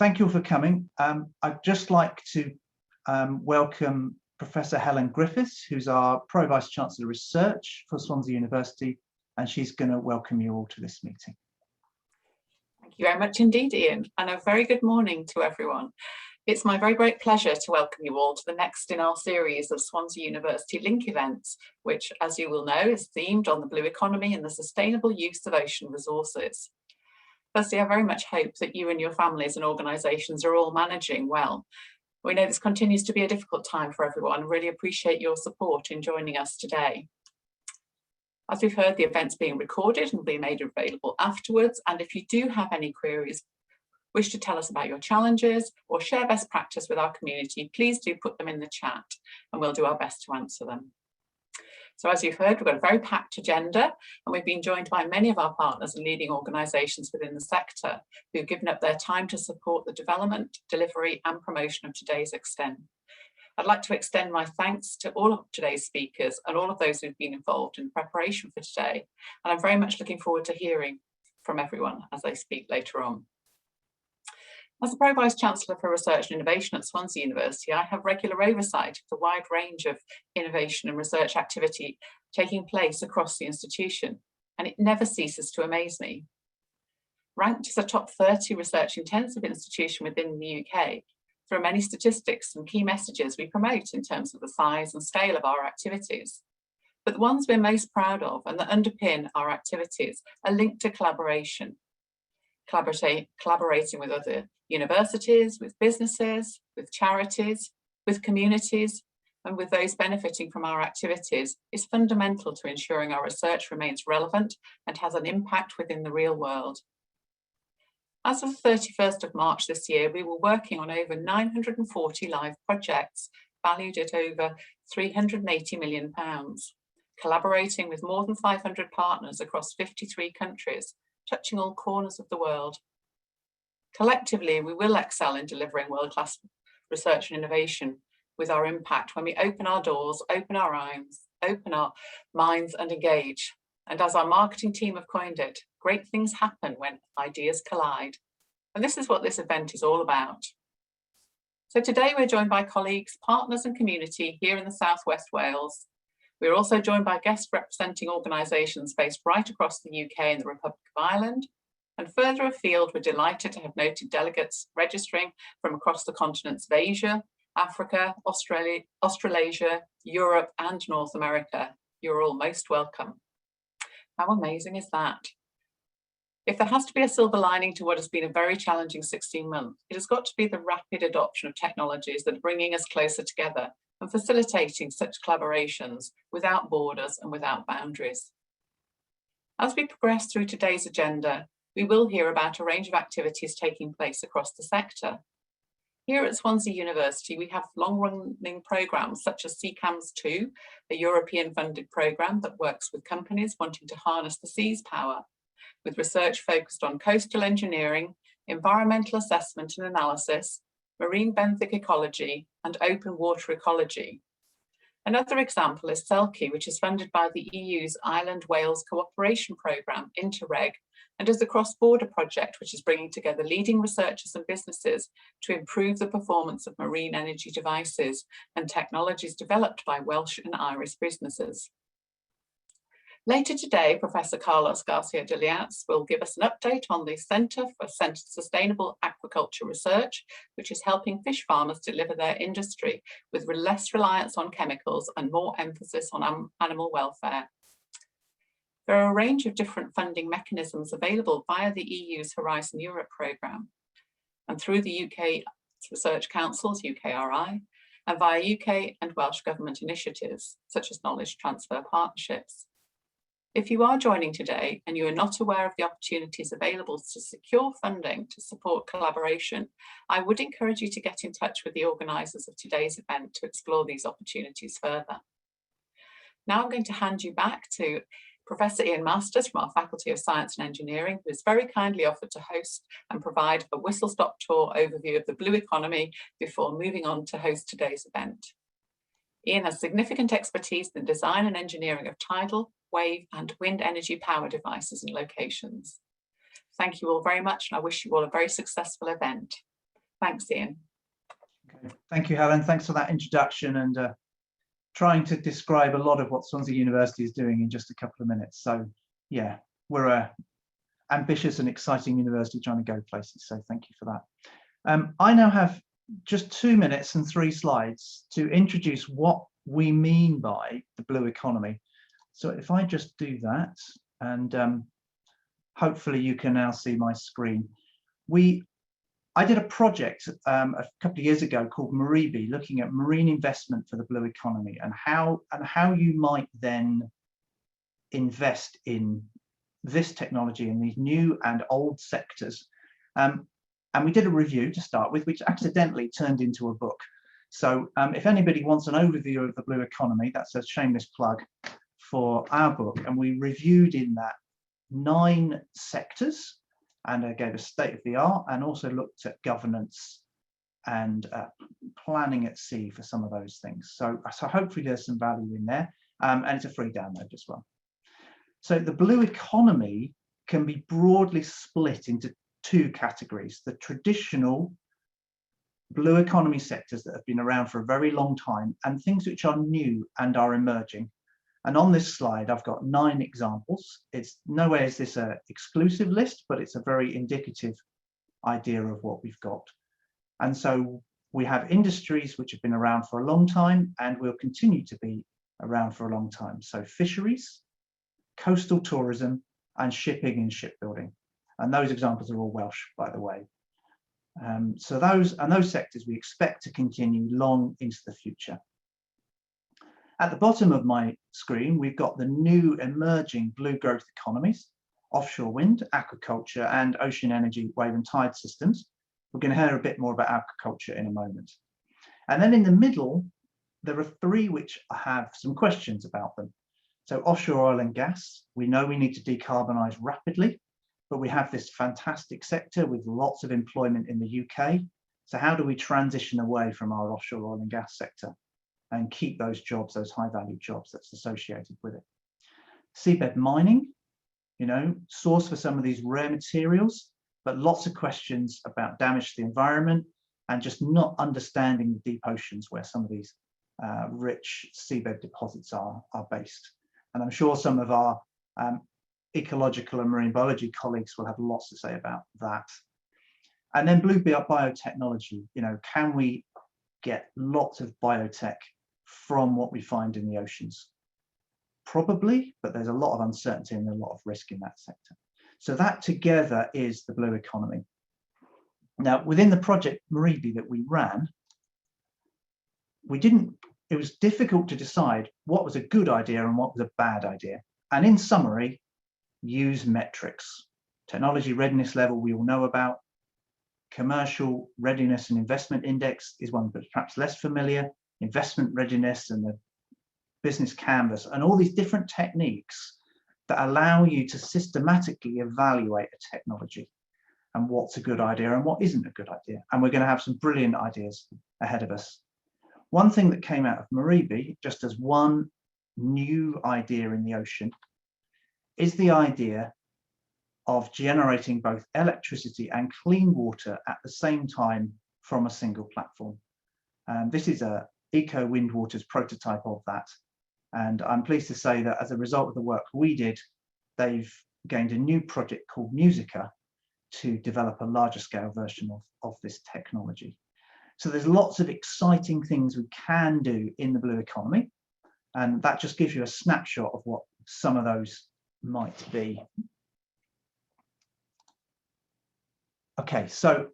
thank you all for coming. I'd just like to welcome Professor Helen Griffiths, who's our Pro Vice Chancellor Research for Swansea University, and she's going to welcome you all to this meeting. Thank you very much indeed, Ian, and a very good morning to everyone. It's my very great pleasure to welcome you all to the next in our series of Swansea University LINC events, which, as you will know, is themed on the blue economy and the sustainable use of ocean resources. Firstly, I very much hope that you and your families and organisations are all managing well. We know this continues to be a difficult time for everyone and really appreciate your support in joining us today. As we've heard, the event's being recorded and will be made available afterwards, and if you do have any queries, wish to tell us about your challenges or share best practice with our community, please do put them in the chat and we'll do our best to answer them. So as you've heard, we've got a very packed agenda and we've been joined by many of our partners and leading organisations within the sector who've given up their time to support the development, delivery and promotion of today's extent. I'd like to extend my thanks to all of today's speakers and all of those who've been involved in preparation for today. And I'm very much looking forward to hearing from everyone as they speak later on. As the Pro Vice Chancellor for Research and Innovation at Swansea University, I have regular oversight of the wide range of innovation and research activity taking place across the institution, and it never ceases to amaze me. Ranked as a top 30 research intensive institution within the UK, there are many statistics and key messages we promote in terms of the size and scale of our activities. But the ones we're most proud of and that underpin our activities are linked to collaboration. Collaborating with other universities, with businesses, with charities, with communities, and with those benefiting from our activities is fundamental to ensuring our research remains relevant and has an impact within the real world. As of the 31st of March this year, we were working on over 940 live projects valued at over £380 million, collaborating with more than 500 partners across 53 countries, touching all corners of the world. Collectively, we will excel in delivering world-class research and innovation with our impact when we open our doors, open our eyes, open our minds and engage. And as our marketing team have coined it, great things happen when ideas collide. And this is what this event is all about. So today we're joined by colleagues, partners and community here in the South West Wales. We're also joined by guests representing organisations based right across the UK and the Republic of Ireland. And further afield, we're delighted to have noted delegates registering from across the continents of Asia, Africa, Australasia, Europe and North America. You're all most welcome. How amazing is that? If there has to be a silver lining to what has been a very challenging 16 months, it has got to be the rapid adoption of technologies that are bringing us closer together and facilitating such collaborations without borders and without boundaries. As we progress through today's agenda, we will hear about a range of activities taking place across the sector. Here at Swansea University, we have long-running programmes such as CCAMS 2, a European-funded programme that works with companies wanting to harness the sea's power, with research focused on coastal engineering, environmental assessment and analysis, marine benthic ecology, and open water ecology. Another example is Selkie, which is funded by the EU's Ireland-Wales Cooperation Programme, Interreg, and is a cross-border project which is bringing together leading researchers and businesses to improve the performance of marine energy devices and technologies developed by Welsh and Irish businesses. Later today, Professor Carlos Garcia de Leaniz will give us an update on the Centre for Sustainable Aquaculture Research, which is helping fish farmers deliver their industry with less reliance on chemicals and more emphasis on animal welfare. There are a range of different funding mechanisms available via the EU's Horizon Europe programme and through the UK Research Council's UKRI and via UK and Welsh Government initiatives such as knowledge transfer partnerships. If you are joining today and you are not aware of the opportunities available to secure funding to support collaboration, I would encourage you to get in touch with the organisers of today's event to explore these opportunities further. Now I'm going to hand you back to Professor Ian Masters from our Faculty of Science and Engineering, who has very kindly offered to host and provide a whistle-stop tour overview of the blue economy before moving on to host today's event. Ian has significant expertise in the design and engineering of tidal, wave and wind energy power devices and locations. Thank you all very much, and I wish you all a very successful event. Thanks, Ian. Okay. Thank you, Helen. Thanks for that introduction and trying to describe a lot of what Swansea University is doing in just a couple of minutes. So yeah, we're a ambitious and exciting university trying to go places. So thank you for that. I now have just 2 minutes and 3 slides to introduce what we mean by the blue economy. So if I just do that, and hopefully you can now see my screen. I did a project a couple of years ago called Maribi, looking at marine investment for the blue economy and how you might then invest in this technology in these new and old sectors. And we did a review to start with, which accidentally turned into a book. So if anybody wants an overview of the blue economy, that's a shameless plug for our book. And we reviewed in that 9 sectors, and I gave a state of the art and also looked at governance and planning at sea for some of those things. So hopefully there's some value in there, and it's a free download as well. So the blue economy can be broadly split into 2 categories: the traditional blue economy sectors that have been around for a very long time, and things which are new and are emerging. And on this slide, I've got 9 examples. It's no way is this an exclusive list, but it's a very indicative idea of what we've got. And so we have industries which have been around for a long time and will continue to be around for a long time. So fisheries, coastal tourism, and shipping and shipbuilding. And those examples are all Welsh, by the way. So those sectors we expect to continue long into the future. At the bottom of my screen, we've got the new emerging blue growth economies: offshore wind, aquaculture, and ocean energy, wave and tide systems. We're going to hear a bit more about aquaculture in a moment. And then in the middle, there are 3 which I have some questions about them. So offshore oil and gas, we know we need to decarbonize rapidly, but we have this fantastic sector with lots of employment in the UK. So how do we transition away from our offshore oil and gas sector and keep those jobs, those high value jobs that's associated with it? Seabed mining, source for some of these rare materials, but lots of questions about damage to the environment and just not understanding the deep oceans where some of these rich seabed deposits are based. And I'm sure some of our ecological and marine biology colleagues will have lots to say about that. And then blue biotechnology, can we get lots of biotech from what we find in the oceans? Probably, but there's a lot of uncertainty and a lot of risk in that sector. So that together is the blue economy. Now, within the project Maribi that we ran, it was difficult to decide what was a good idea and what was a bad idea. And in summary, use metrics. Technology readiness level we all know about. Commercial readiness and investment index is one that's perhaps less familiar. Investment readiness and the business canvas, and all these different techniques that allow you to systematically evaluate a technology and what's a good idea and what isn't a good idea. And we're going to have some brilliant ideas ahead of us. One thing that came out of Maribi, just as one new idea in the ocean, is the idea of generating both electricity and clean water at the same time from a single platform. This is a Eco Windwater's prototype of that. And I'm pleased to say that as a result of the work we did, they've gained a new project called Musica to develop a larger scale version of this technology. So there's lots of exciting things we can do in the blue economy. And that just gives you a snapshot of what some of those might be. Okay, so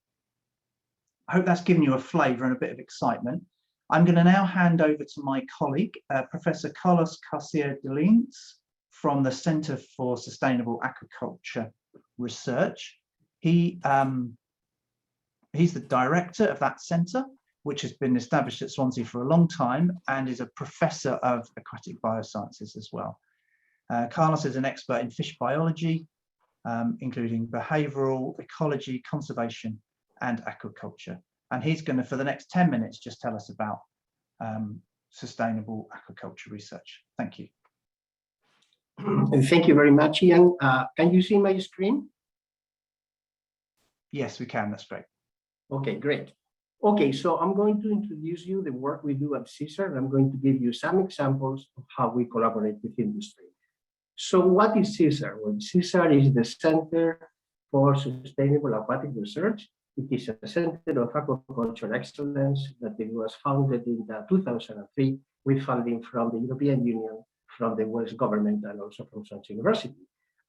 I hope that's given you a flavour and a bit of excitement. I'm going to now hand over to my colleague, Professor Carlos Garcia de Leaniz from the Centre for Sustainable Aquaculture Research. He's the director of that centre, which has been established at Swansea for a long time and is a professor of aquatic biosciences as well. Carlos is an expert in fish biology, including behavioural, ecology, conservation, and aquaculture. And he's going to, for the next 10 minutes, just tell us about sustainable aquaculture research. Thank you. And thank you very much, Ian. Can you see my screen? Yes, we can. That's great. Okay, great. Okay, so I'm going to introduce you the work we do at CSAR, and I'm going to give you some examples of how we collaborate with industry. So what is CSAR? Well, CSAR is the Center for Sustainable Aquatic Research. It is a center of aquaculture excellence that it was founded in 2003 with funding from the European Union, from the Welsh government, and also from Swansea University.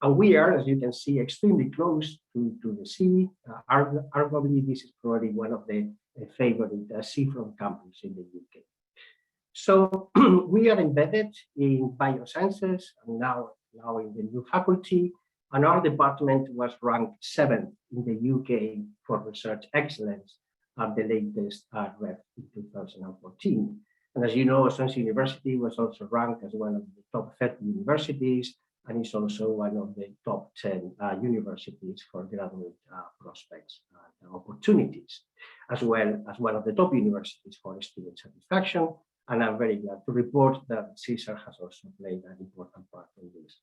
And we are, as you can see, extremely close to the sea. Arguably, this is probably one of the favorite seafront campus in the UK. So we are embedded in biosciences, and now in the new faculty, and our department was ranked 7th in the UK for research excellence at the latest REF in 2014. And as you know, Swansea University was also ranked as one of the top 30 universities, and is also one of the top 10 universities for graduate prospects and opportunities, as well as one of the top universities for student satisfaction. And I'm very glad to report that CSAR has also played an important part in this.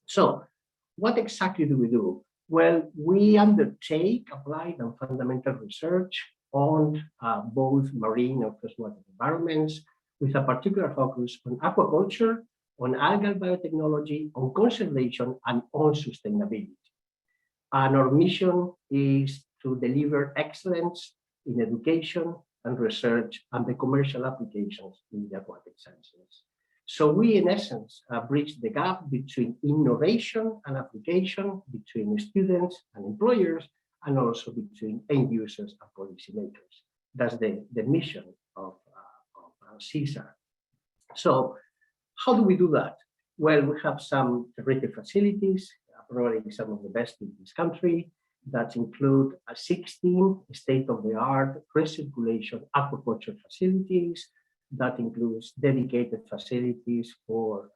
So what exactly do we do? Well, we undertake applied and fundamental research on both marine and freshwater environments, with a particular focus on aquaculture, on algal biotechnology, on conservation, and on sustainability. And our mission is to deliver excellence in education and research and the commercial applications in the aquatic sciences. So we, in essence, bridge the gap between innovation and application, between students and employers, and also between end users and policymakers. That's the mission of CSAR. So how do we do that? Well, we have some terrific facilities, probably some of the best in this country, that include 16 state-of-the-art recirculation aquaculture facilities. That includes dedicated facilities for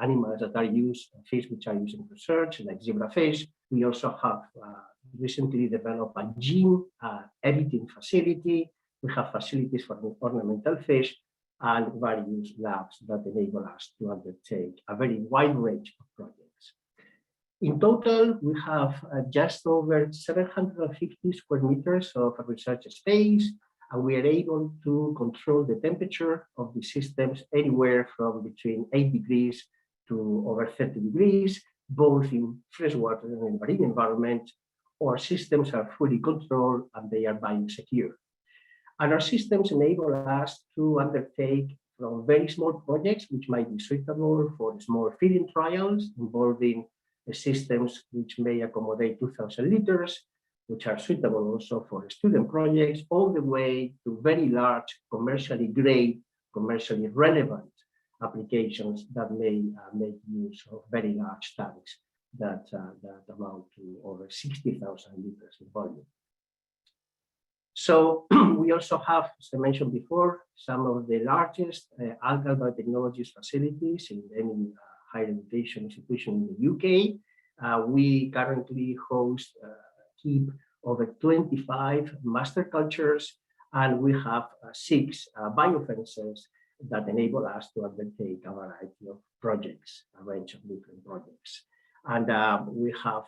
animals that are used, fish which are used in research, like zebrafish. We also have recently developed a gene editing facility. We have facilities for ornamental fish, and various labs that enable us to undertake a very wide range of projects. In total, we have just over 750 square meters of research space, and we are able to control the temperature of the systems anywhere from between 8 degrees to over 30 degrees, both in freshwater and in marine environment. Our systems are fully controlled and they are biosecure. And our systems enable us to undertake from very small projects, which might be suitable for small feeding trials involving systems which may accommodate 2,000 liters, which are suitable also for student projects, all the way to very large, commercially grade, commercially relevant applications that may make use of very large tanks that amount to over 60,000 liters in volume. So we also have, as I mentioned before, some of the largest algal biotechnologies facilities in any higher education institution in the UK. We currently keep over 25 master cultures, and we have 6 biofences that enable us to undertake a variety of projects, a range of different projects. And we have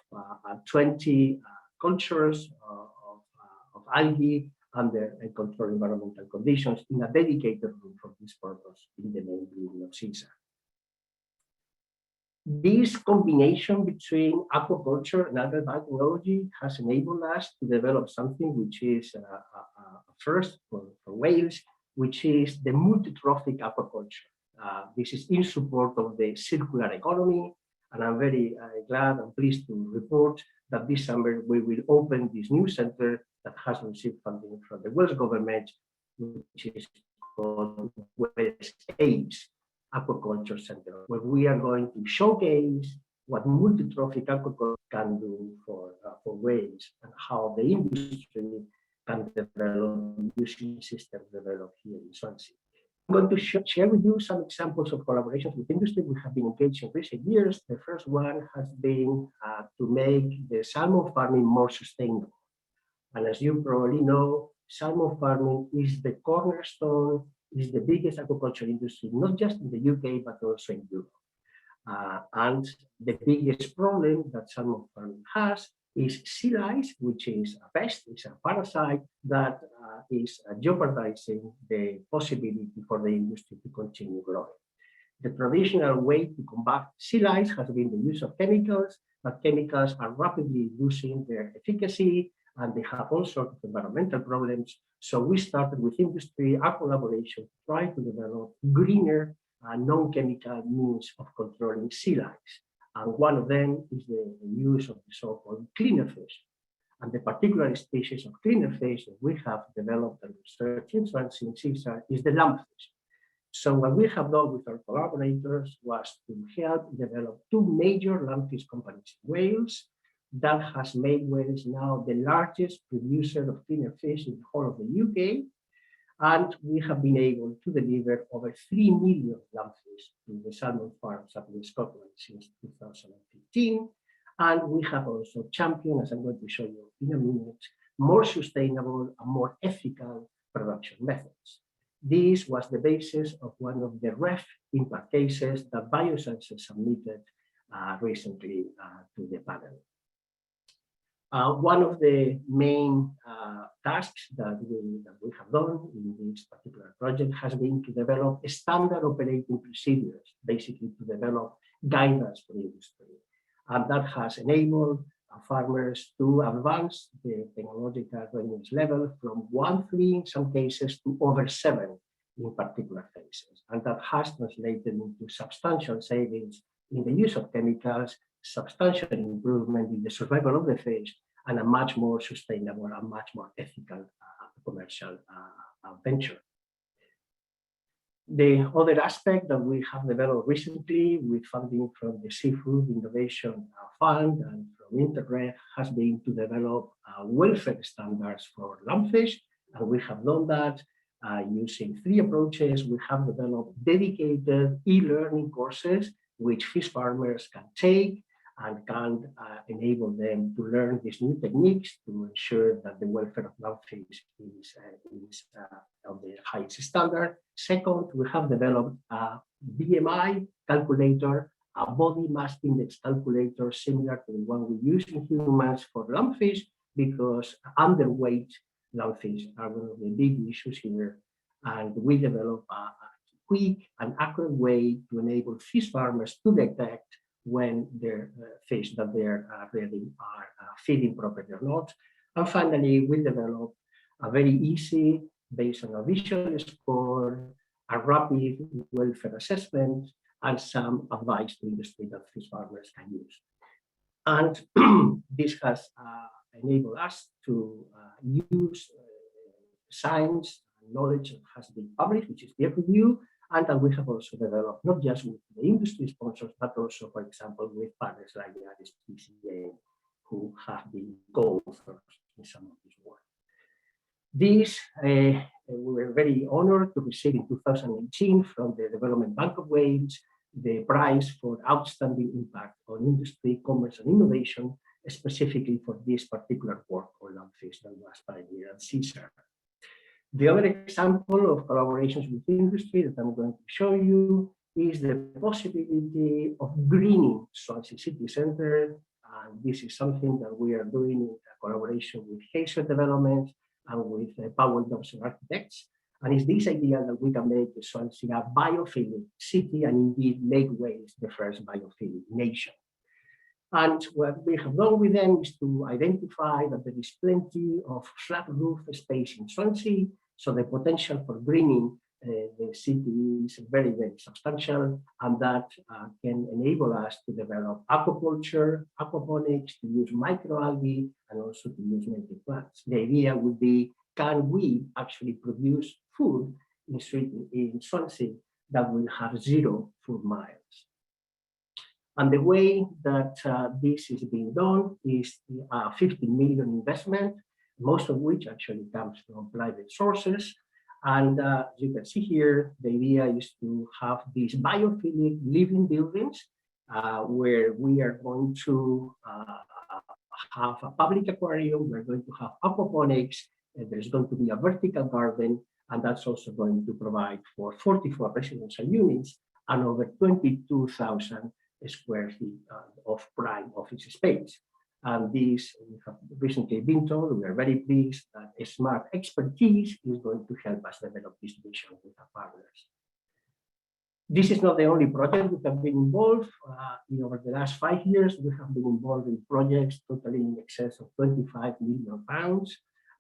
20 cultures of algae under controlled environmental conditions in a dedicated room for this purpose in the main building of CSAR. This combination between aquaculture and algal biotechnology has enabled us to develop something which is a first for Wales, which is the multi-trophic aquaculture. This is in support of the circular economy, and I'm very glad and pleased to report that this summer we will open this new center that has received funding from the Welsh government, which is called Wales Age Aquaculture Center, where we are going to showcase what multi-trophic aquaculture can do for Wales and how the industry can develop using systems developed here in Swansea. I'm going to share with you some examples of collaborations with industry we have been engaged in recent years. The first one has been to make the salmon farming more sustainable. And as you probably know, salmon farming is the cornerstone, is the biggest aquaculture industry, not just in the UK, but also in Europe. And the biggest problem that salmon farming has is sea lice, which is a pest, it's a parasite that is jeopardizing the possibility for the industry to continue growing. The traditional way to combat sea lice has been the use of chemicals, but chemicals are rapidly losing their efficacy and they have all sorts of environmental problems. So we started with industry, a collaboration, to try to develop greener non-chemical means of controlling sea lice. And one of them is the use of the so-called cleaner fish. And the particular species of cleaner fish that we have developed and researched in Swansea and CSAR is the lumpfish. So what we have done with our collaborators was to help develop two major lumpfish companies in Wales. That has made Wales now the largest producer of cleaner fish in the whole of the UK. And we have been able to deliver over 3 million lumpfish to the salmon farms up in Scotland since 2015. And we have also championed, as I'm going to show you in a minute, more sustainable and more ethical production methods. This was the basis of one of the REF impact cases that Biosciences submitted recently to the panel. One of the main tasks that we have done in this particular project has been to develop standard operating procedures, basically to develop guidance for industry. And that has enabled farmers to advance the technological readiness level from 1.3 in some cases to over 7 in particular cases. And that has translated into substantial savings in the use of chemicals, substantial improvement in the survival of the fish, and a much more sustainable and much more ethical commercial venture. The other aspect that we have developed recently with funding from the Seafood Innovation Fund and from Interreg has been to develop welfare standards for lumpfish. And we have done that using 3 approaches. We have developed dedicated e-learning courses which fish farmers can take and can enable them to learn these new techniques to ensure that the welfare of lumpfish is of the highest standard. Second, we have developed a BMI calculator, a body mass index calculator similar to the one we use in humans for lumpfish, because underweight lumpfish are one of the big issues here. And we develop a quick and accurate way to enable fish farmers to detect when their fish that they're rearing are feeding properly or not. And finally, we develop a very easy, based on a visual score, a rapid welfare assessment, and some advice to industry that fish farmers can use. And this has enabled us to use science and knowledge that has been published, which is peer review, and that we have also developed not just with the industry sponsors, but also, for example, with partners like the RSPCA, who have been co-authors in some of this work. This, we were very honored to receive in 2018 from the Development Bank of Wales the prize for outstanding impact on industry, commerce, and innovation, specifically for this particular work on lumpfish that was pioneered at CSAR. The other example of collaborations with industry that I'm going to show you is the possibility of greening Swansea City Centre. And this is something that we are doing in collaboration with Hazer Development and with Powell Dobson Architects. And it's this idea that we can make Swansea a biophilic city and indeed make Wales the first biophilic nation. And what we have done with them is to identify that there is plenty of flat roof space in Swansea, so the potential for greening the city is very, very substantial, and that can enable us to develop aquaculture, aquaponics, to use microalgae, and also to use native plants. The idea would be, can we actually produce food in Swansea that will have 0 food miles? And the way that this is being done is a 15 million investment, most of which actually comes from private sources. And you can see here, the idea is to have these biophilic living buildings where we are going to have a public aquarium, we're going to have aquaponics, and there's going to be a vertical garden, and that's also going to provide for 44 residential units and over 22,000 square feet of prime office space. And this, we have recently been told, we are very pleased that a smart expertise is going to help us develop this vision with our partners. This is not the only project we have been involved. Over the last 5 years, we have been involved in projects totaling in excess of £25 million.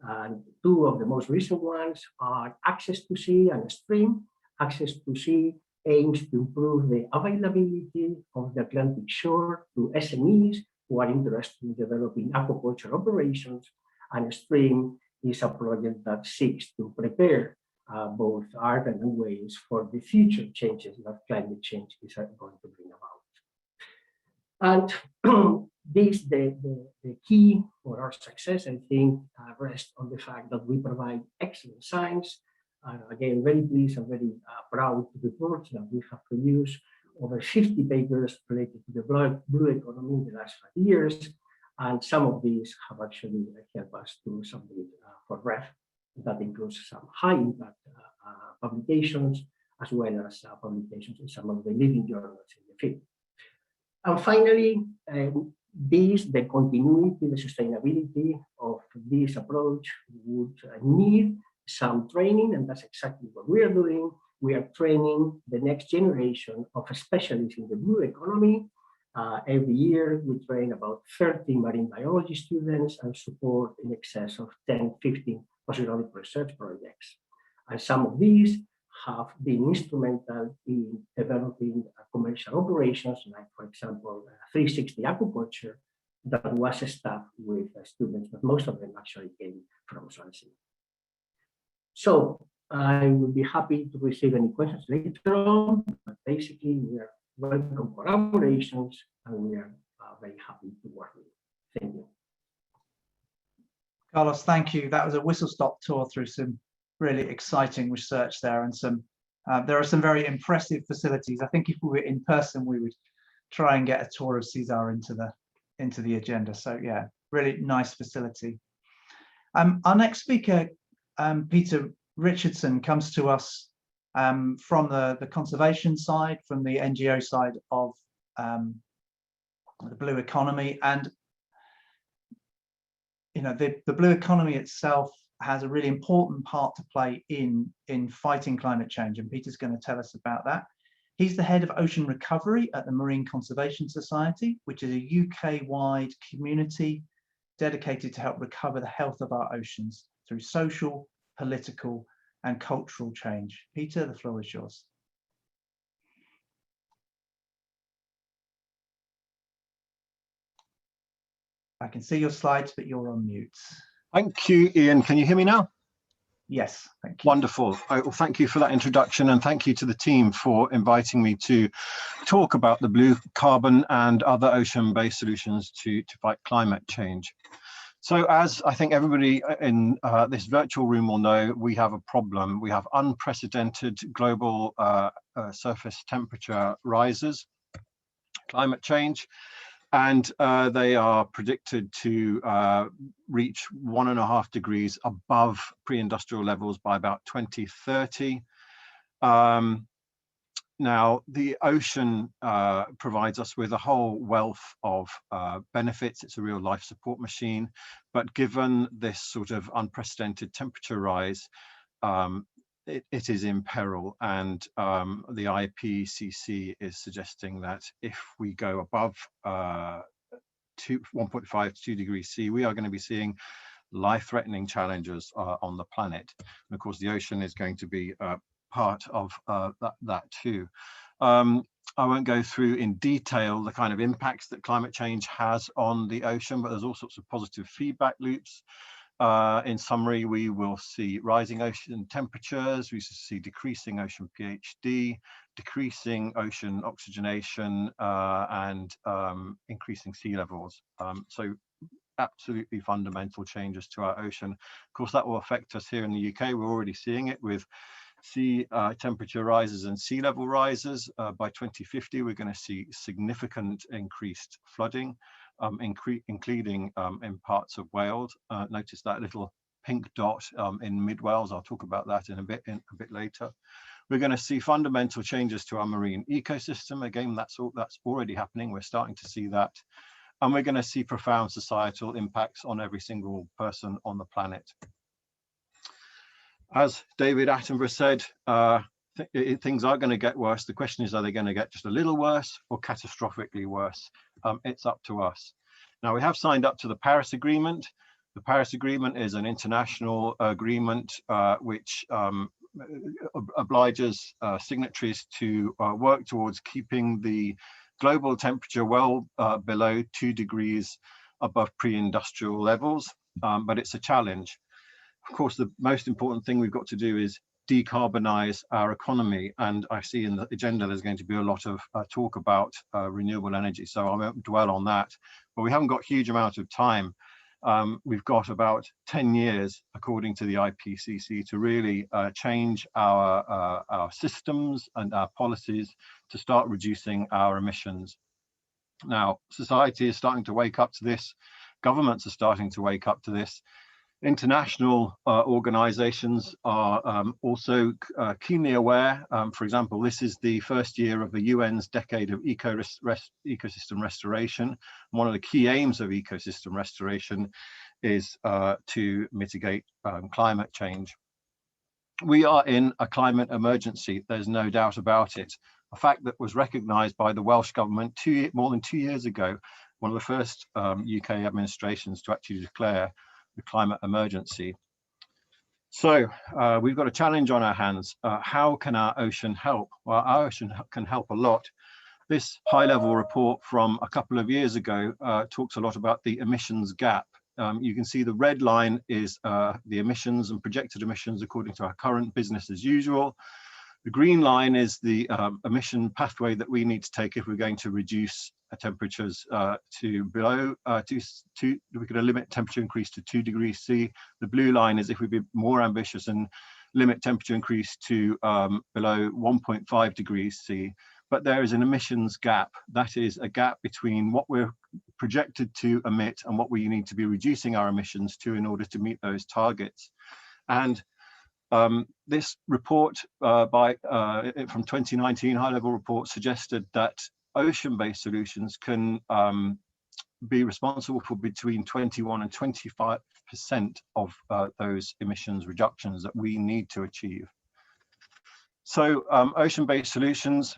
And two of the most recent ones are Access to Sea and Stream. Access to Sea aims to improve the availability of the Atlantic shore to SMEs who are interested in developing aquaculture operations, and Stream is a project that seeks to prepare both Ireland and Wales for the future changes that climate change is going to bring about. And the key for our success, I think, rests on the fact that we provide excellent science. Again, very pleased and very proud to report that we have produced over 50 papers related to the blue economy in the last 5 years, and some of these have actually helped us to submit for REF. That includes some high impact publications, as well as publications in some of the leading journals in the field. And finally, the continuity, the sustainability of this approach would need some training, and that's exactly what we are doing. We are training the next generation of specialists in the blue economy. Every year, we train about 30 marine biology students and support in excess of 10, 15 postgraduate research projects. And some of these have been instrumental in developing commercial operations, like, for example, 360 Aquaculture, that was staffed with students, but most of them actually came from Swansea. So I would be happy to receive any questions later on, but basically we are welcome collaborations, and we are very happy to work with you. Thank you. Carlos, thank you. That was a whistle-stop tour through some really exciting research there, and there are some very impressive facilities. I think if we were in person, we would try and get a tour of CSAR into the agenda. So yeah, really nice facility. Our next speaker, Peter Richardson, comes to us from the conservation side, from the NGO side of the blue economy. And you know, the blue economy itself has a really important part to play in fighting climate change, and Peter's going to tell us about that. He's the head of ocean recovery at the Marine Conservation Society, which is a UK-wide community dedicated to help recover the health of our oceans through social, political, and cultural change. Peter, the floor is yours. I can see your slides, but you're on mute. Thank you, Ian. Can you hear me now? Yes, thank you. Wonderful. Well, thank you for that introduction, and thank you to the team for inviting me to talk about the blue carbon and other ocean-based solutions to fight climate change. So as I think everybody in this virtual room will know, we have a problem. We have unprecedented global surface temperature rises, climate change, and they are predicted to reach 1.5 degrees above pre-industrial levels by about 2030. Now, the ocean provides us with a whole wealth of benefits. It's a real life support machine, but given this sort of unprecedented temperature rise, it is in peril, and the IPCC is suggesting that if we go above 1.5 to 2 degrees C, we are going to be seeing life-threatening challenges on the planet. And of course, the ocean is going to be part of that too. I won't go through in detail the kind of impacts that climate change has on the ocean, but there's all sorts of positive feedback loops. In summary, we will see rising ocean temperatures, we see decreasing ocean pH/D, decreasing ocean oxygenation, and increasing sea levels. So absolutely fundamental changes to our ocean. Of course, that will affect us here in the UK. We're already seeing it with sea temperature rises and sea level rises. By 2050, we're going to see significant increased flooding, including in parts of Wales. Notice that little pink dot in mid-Wales. I'll talk about that in a bit later. We're going to see fundamental changes to our marine ecosystem. Again, that's already happening. We're starting to see that and we're going to see profound societal impacts on every single person on the planet. As David Attenborough said, things are going to get worse. The question is, are they going to get just a little worse or catastrophically worse? It's up to us. Now, we have signed up to the Paris Agreement. The Paris Agreement is an international agreement which obliges signatories to work towards keeping the global temperature well below 2 degrees above pre-industrial levels, but it's a challenge. Of course, the most important thing we've got to do is decarbonize our economy, and I see in the agenda there's going to be a lot of talk about renewable energy, so I won't dwell on that, but we haven't got a huge amount of time. We've got about 10 years, according to the IPCC, to really change our systems and our policies to start reducing our emissions. Now, society is starting to wake up to this. Governments are starting to wake up to this. International organizations are also keenly aware. For example, this is the first year of the UN's Decade of Ecosystem Restoration. One of the key aims of ecosystem restoration is to mitigate climate change. We are in a climate emergency, there's no doubt about it. A fact that was recognized by the Welsh government more than 2 years ago, one of the first UK administrations to actually declare the climate emergency. So we've got a challenge on our hands. How can our ocean help? Well, our ocean can help a lot. This high-level report from a couple of years ago talks a lot about the emissions gap. You can see the red line is the emissions and projected emissions according to our current business as usual. The green line is the emission pathway that we need to take if we're going to reduce temperatures to below we're going to limit temperature increase to 2 degrees C. The blue line is if we be more ambitious and limit temperature increase to below 1.5 degrees C. But there is an emissions gap. That is a gap between what we're projected to emit and what we need to be reducing our emissions to in order to meet those targets. And this report from 2019, high-level report, suggested that ocean-based solutions can be responsible for between 21 and 25% of those emissions reductions that we need to achieve. So ocean-based solutions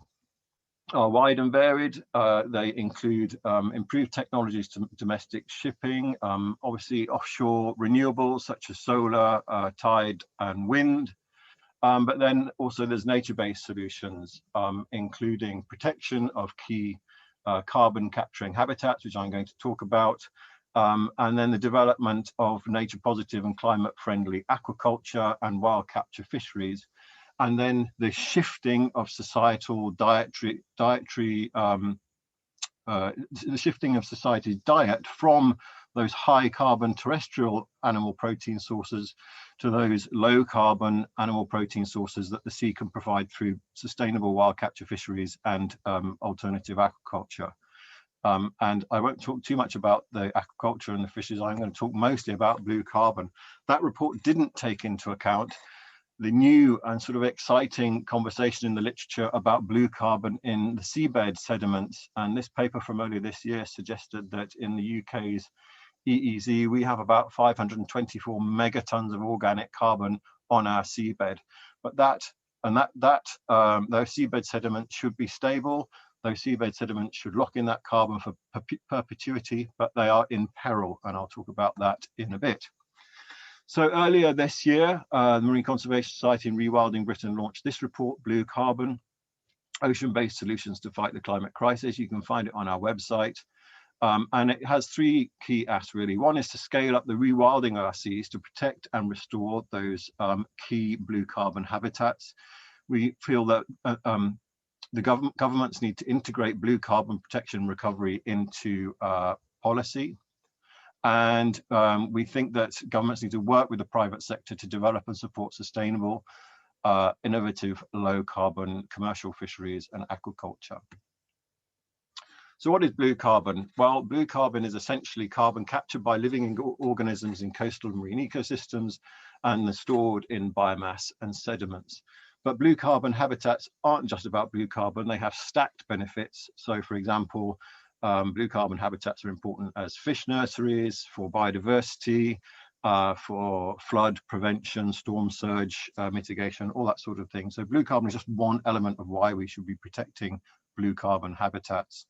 are wide and varied. They include improved technologies to domestic shipping, obviously offshore renewables such as solar, tide and wind. But then also there's nature-based solutions, including protection of key carbon capturing habitats, which I'm going to talk about, and then the development of nature positive and climate friendly aquaculture and wild capture fisheries. And then the shifting of societal the shifting of society's diet from those high carbon terrestrial animal protein sources to those low carbon animal protein sources that the sea can provide through sustainable wild capture fisheries and alternative aquaculture. And I won't talk too much about the aquaculture and the fishes. I'm going to talk mostly about blue carbon. That report didn't take into account the new and sort of exciting conversation in the literature about blue carbon in the seabed sediments. And this paper from earlier this year suggested that in the UK's EEZ, we have about 524 megatons of organic carbon on our seabed. But those seabed sediments should be stable. Those seabed sediments should lock in that carbon for perpetuity, but they are in peril. And I'll talk about that in a bit. So earlier this year, the Marine Conservation Society and Rewilding Britain launched this report, Blue Carbon, Ocean-Based Solutions to Fight the Climate Crisis. You can find it on our website. And it has three key asks, really. One is to scale up the rewilding of our seas to protect and restore those key blue carbon habitats. We feel that the governments need to integrate blue carbon protection recovery into policy. And we think that governments need to work with the private sector to develop and support sustainable, innovative, low carbon commercial fisheries and aquaculture. So what is blue carbon? Well, blue carbon is essentially carbon captured by living organisms in coastal and marine ecosystems and stored in biomass and sediments. But blue carbon habitats aren't just about blue carbon, they have stacked benefits. So for example, blue carbon habitats are important as fish nurseries, for biodiversity, for flood prevention, storm surge mitigation, all that sort of thing. So blue carbon is just one element of why we should be protecting blue carbon habitats.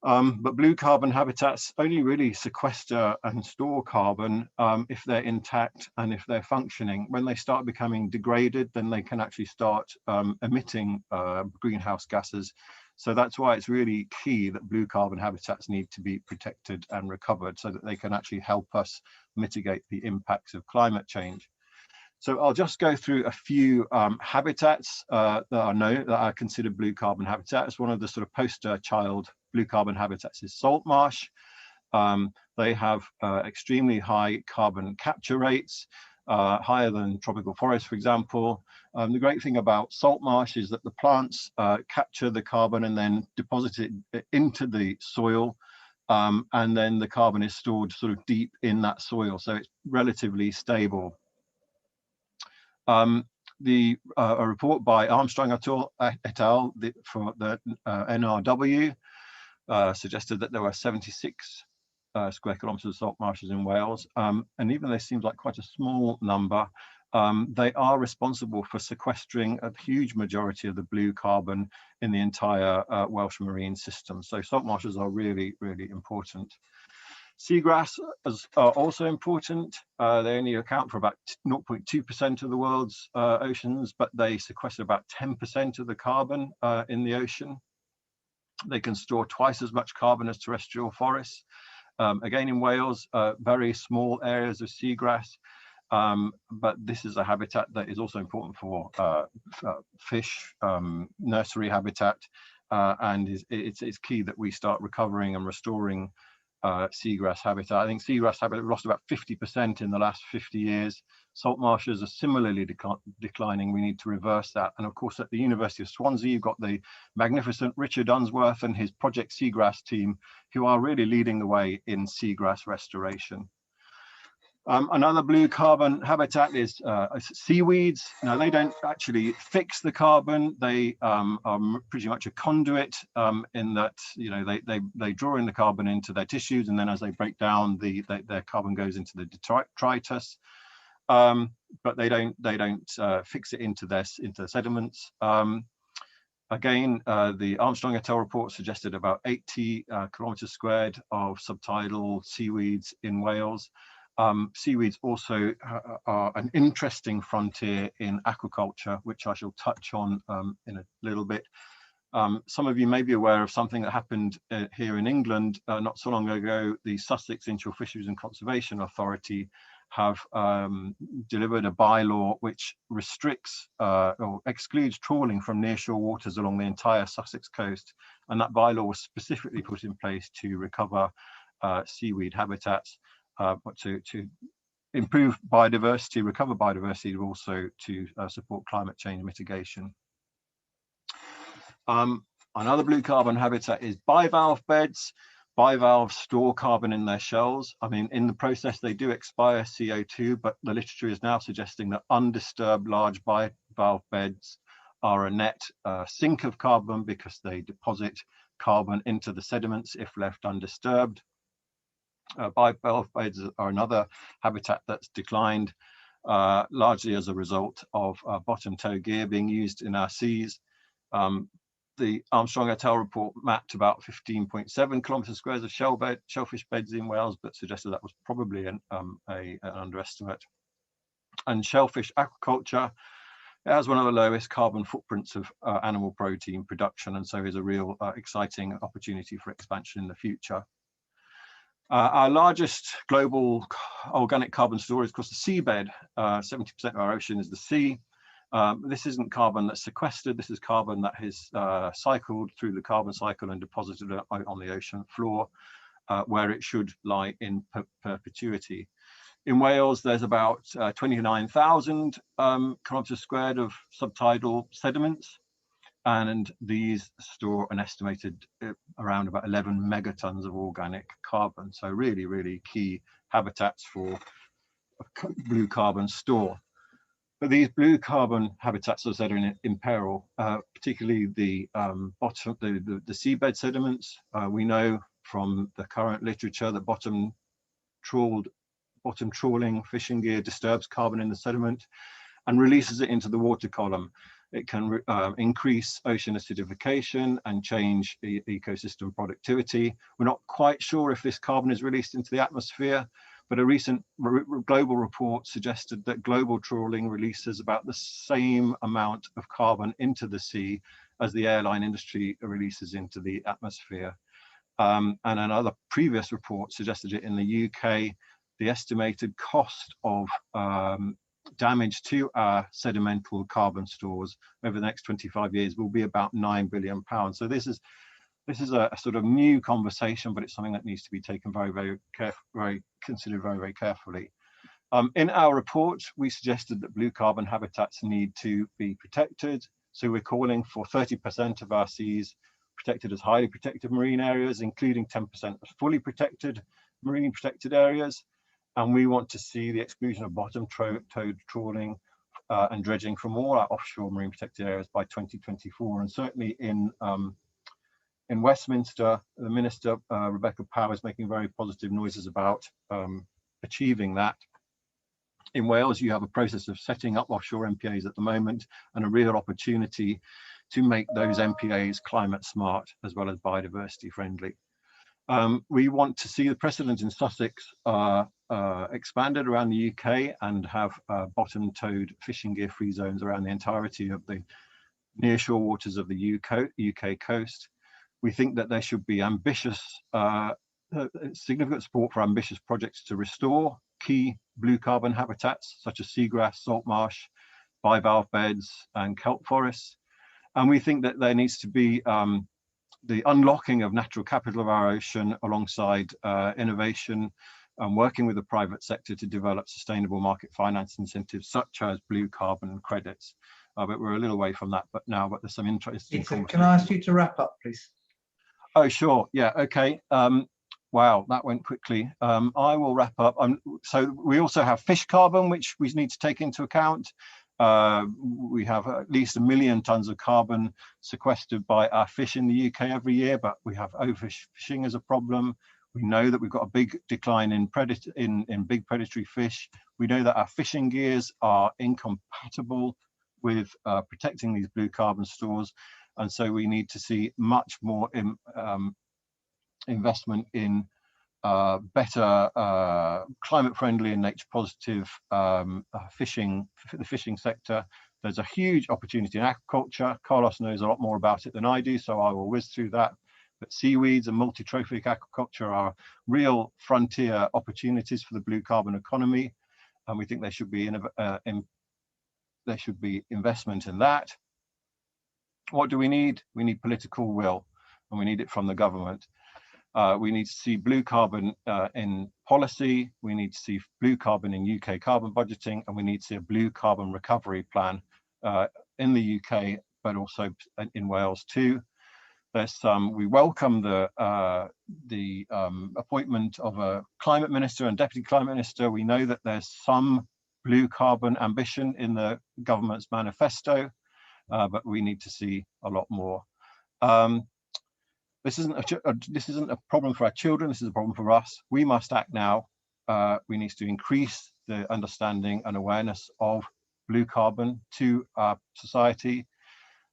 But blue carbon habitats only really sequester and store carbon if they're intact and if they're functioning. When they start becoming degraded, then they can actually start emitting greenhouse gases. So that's why it's really key that blue carbon habitats need to be protected and recovered so that they can actually help us mitigate the impacts of climate change. So I'll just go through a few habitats that are considered blue carbon habitats. One of the sort of poster child blue carbon habitats is salt marsh. They have extremely high carbon capture rates, higher than tropical forest, for example. The great thing about salt marsh is that the plants capture the carbon and then deposit it into the soil. And then the carbon is stored sort of deep in that soil, so it's relatively stable. A report by Armstrong et al. For the NRW suggested that there were 76 square kilometres of salt marshes in Wales, and even though this seems like quite a small number, they are responsible for sequestering a huge majority of the blue carbon in the entire Welsh marine system. So salt marshes are really, really important. Seagrass are also important. They only account for about 0.2% of the world's oceans, but they sequester about 10% of the carbon in the ocean. They can store twice as much carbon as terrestrial forests. Again, in Wales, very small areas of seagrass, but this is a habitat that is also important for fish, nursery habitat, and it's key that we start recovering and restoring seagrass habitat. I think seagrass habitat lost about 50% in the last 50 years. Salt marshes are similarly declining. We need to reverse that. And of course, at the University of Swansea, you've got the magnificent Richard Unsworth and his Project Seagrass team, who are really leading the way in seagrass restoration. Another blue carbon habitat is seaweeds. Now, they don't actually fix the carbon. They are pretty much a conduit in that, you know, they draw in the carbon into their tissues, and then as they break down, their carbon goes into the detritus. But they don't fix it into the sediments. Again, the Armstrong et al. Report suggested about 80 kilometres squared of subtidal seaweeds in Wales. Seaweeds also are an interesting frontier in aquaculture, which I shall touch on in a little bit. Some of you may be aware of something that happened here in England not so long ago. The Sussex Inshore Fisheries and Conservation Authority have delivered a bylaw which restricts or excludes trawling from nearshore waters along the entire Sussex coast. And that bylaw was specifically put in place to recover seaweed habitats, to improve biodiversity, recover biodiversity, but also to support climate change mitigation. Another blue carbon habitat is bivalve beds. Bivalves store carbon in their shells. I mean, in the process, they do expire CO2, but the literature is now suggesting that undisturbed large bivalve beds are a net sink of carbon because they deposit carbon into the sediments if left undisturbed. Bivalve beds are another habitat that's declined largely as a result of bottom tow gear being used in our seas. The Armstrong et al. Report mapped about 15.7 kilometres squares of shellfish beds in Wales, but suggested that was probably an underestimate. And shellfish aquaculture has one of the lowest carbon footprints of animal protein production, and so is a real exciting opportunity for expansion in the future. Our largest global organic carbon store is, of course, the seabed. 70% of our ocean is the sea. This isn't carbon that's sequestered. This is carbon that is cycled through the carbon cycle and deposited on the ocean floor, where it should lie in perpetuity. In Wales, there's about 29,000 kilometres squared of subtidal sediments, and these store an estimated around about 11 megatons of organic carbon. So really, really key habitats for blue carbon store. But these blue carbon habitats, as I said, are in peril, particularly the bottom, the seabed sediments. We know from the current literature that bottom trawling fishing gear disturbs carbon in the sediment and releases it into the water column. It can increase ocean acidification and change ecosystem productivity. We're not quite sure if this carbon is released into the atmosphere, but a recent global report suggested that global trawling releases about the same amount of carbon into the sea as the airline industry releases into the atmosphere. And another previous report suggested it in the UK, the estimated cost of damage to our sedimental carbon stores over the next 25 years will be about £9 billion. So this is a sort of new conversation, but it's something that needs to be taken considered very carefully. In our report, we suggested that blue carbon habitats need to be protected. So we're calling for 30% of our seas protected as highly protected marine areas, including 10% as fully protected marine protected areas. And we want to see the exclusion of bottom towed trawling and dredging from all our offshore marine protected areas by 2024. And certainly in Westminster, the Minister, Rebecca Power, is making very positive noises about achieving that. In Wales, you have a process of setting up offshore MPAs at the moment and a real opportunity to make those MPAs climate smart as well as biodiversity friendly. We want to see the precedent in Sussex expanded around the UK and have bottom towed fishing gear free zones around the entirety of the nearshore waters of the UK coast. We think that there should be ambitious, significant support for ambitious projects to restore key blue carbon habitats such as seagrass, salt marsh, bivalve beds and kelp forests. And we think that there needs to be the unlocking of natural capital of our ocean alongside innovation and working with the private sector to develop sustainable market finance incentives such as blue carbon credits. But we're a little away from that but there's some interesting. Can I ask you to wrap up, please? Oh, sure. Yeah. Okay. Wow, that went quickly. I will wrap up. So we also have fish carbon, which we need to take into account. We have at least 1 million tons of carbon sequestered by our fish in the UK every year, but we have overfishing as a problem. We know that we've got a big decline in big predatory fish. We know that our fishing gears are incompatible with protecting these blue carbon stores. And so we need to see much more investment in better climate friendly and nature positive fishing, the fishing sector. There's a huge opportunity in aquaculture. Carlos knows a lot more about it than I do, so I will whiz through that. But seaweeds and multi-trophic aquaculture are real frontier opportunities for the blue carbon economy, and we think there should be investment in that. What do we need? We need political will, and we need it from the government. We need to see blue carbon in policy. We need to see blue carbon in UK carbon budgeting, and we need to see a blue carbon recovery plan in the UK, but also in Wales too. We welcome the appointment of a climate minister and deputy climate minister. We know that there's some blue carbon ambition in the government's manifesto, but we need to see a lot more. This isn't a problem for our children. This is a problem for us. We must act now. We need to increase the understanding and awareness of blue carbon to our society,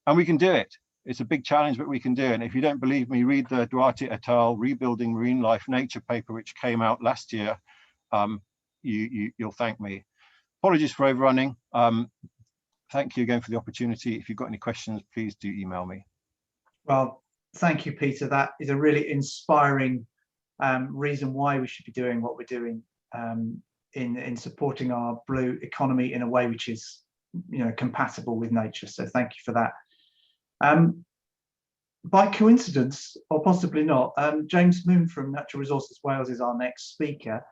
and we can do it. It's a big challenge, but we can do it. And if you don't believe me, read the Duarte et al. Rebuilding Marine Life Nature paper, which came out last year. You'll thank me. Apologies for overrunning. Thank you again for the opportunity. If you've got any questions, please do email me. Well, thank you, Peter. That is a really inspiring reason why we should be doing what we're doing in supporting our blue economy in a way which is, compatible with nature. So thank you for that. By coincidence, or possibly not, James Moon from Natural Resources Wales is our next speaker.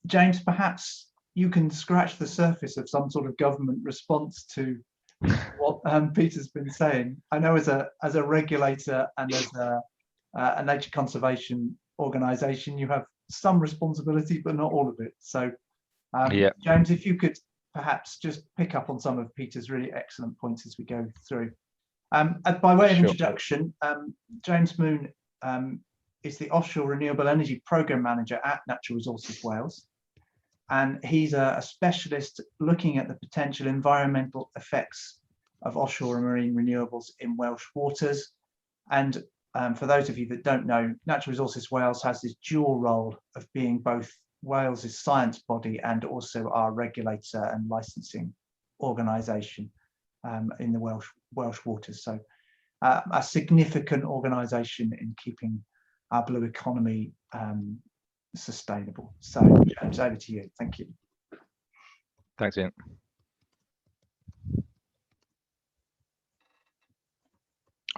James, perhaps you can scratch the surface of some sort of government response to what Peter's been saying. I know as a regulator and as a nature conservation organisation, you have some responsibility, but not all of it. So, yeah. James, if you could perhaps just pick up on some of Peter's really excellent points as we go through. And by way of introduction, James Moon is the Offshore Renewable Energy Programme Manager at Natural Resources Wales. And he's a specialist looking at the potential environmental effects of offshore and marine renewables in Welsh waters. And for those of you that don't know, Natural Resources Wales has this dual role of being both Wales's science body and also our regulator and licensing organisation in the Welsh waters. So a significant organisation in keeping our blue economy sustainable. So James, over to you. Thank you. Thanks, Ian.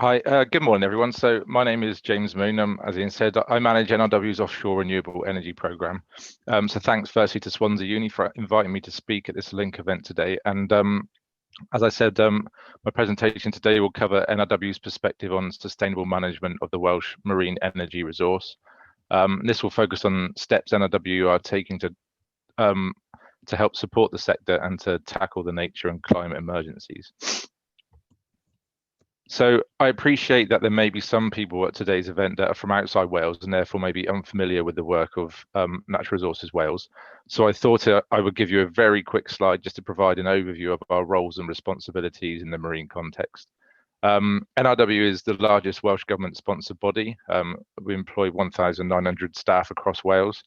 Hi, good morning, everyone. So my name is James Moon. As Ian said, I manage NRW's offshore renewable energy programme. So thanks firstly to Swansea Uni for inviting me to speak at this LINC event today. And as I said, my presentation today will cover NRW's perspective on sustainable management of the Welsh marine energy resource. This will focus on steps NRW are taking to help support the sector and to tackle the nature and climate emergencies. So I appreciate that there may be some people at today's event that are from outside Wales and therefore may be unfamiliar with the work of Natural Resources Wales. So I thought I would give you a very quick slide just to provide an overview of our roles and responsibilities in the marine context. NRW is the largest Welsh government sponsored body. We employ 1,900 staff across Wales.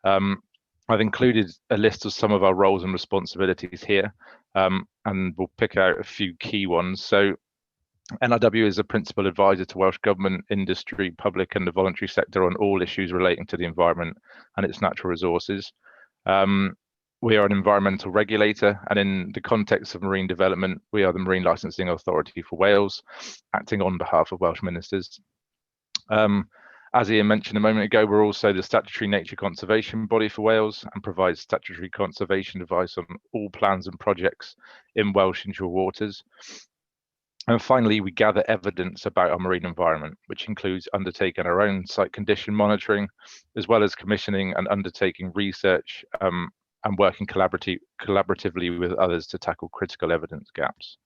I've included a list of some of our roles and responsibilities here, and we'll pick out a few key ones. So NRW is a principal advisor to Welsh Government, industry, public and the voluntary sector on all issues relating to the environment and its natural resources. We are an environmental regulator, and in the context of marine development, we are the Marine Licensing Authority for Wales, acting on behalf of Welsh ministers. As Ian mentioned a moment ago, we're also the statutory nature conservation body for Wales and provides statutory conservation advice on all plans and projects in Welsh inshore waters. And finally, we gather evidence about our marine environment, which includes undertaking our own site condition monitoring, as well as commissioning and undertaking research and working collaboratively with others to tackle critical evidence gaps.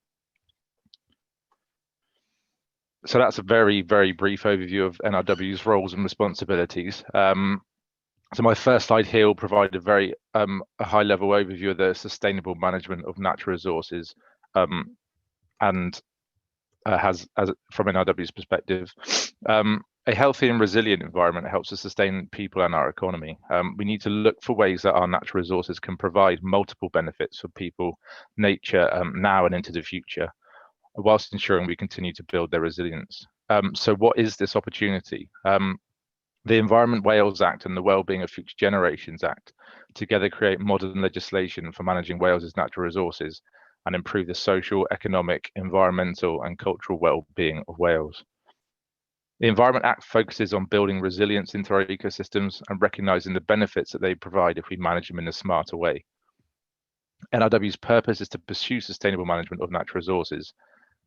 So that's a very, very brief overview of NRW's roles and responsibilities. So my first slide here will provide a very a high-level overview of the sustainable management of natural resources and has from NRW's perspective. A healthy and resilient environment helps to sustain people and our economy. We need to look for ways that our natural resources can provide multiple benefits for people, nature, now and into the future, whilst ensuring we continue to build their resilience. So what is this opportunity? The Environment Wales Act and the Wellbeing of Future Generations Act together create modern legislation for managing Wales's natural resources and improve the social, economic, environmental and cultural well-being of Wales. The Environment Act focuses on building resilience into our ecosystems and recognising the benefits that they provide if we manage them in a smarter way. NRW's purpose is to pursue sustainable management of natural resources.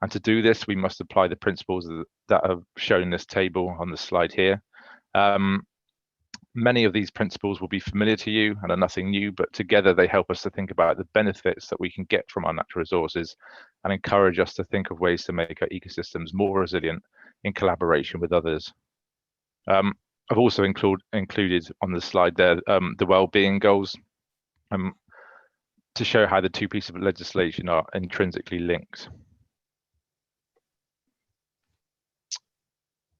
And to do this, we must apply the principles that are shown in this table on the slide here. Many of these principles will be familiar to you and are nothing new, but together they help us to think about the benefits that we can get from our natural resources and encourage us to think of ways to make our ecosystems more resilient in collaboration with others. I've also included on the slide there the well-being goals to show how the two pieces of legislation are intrinsically linked.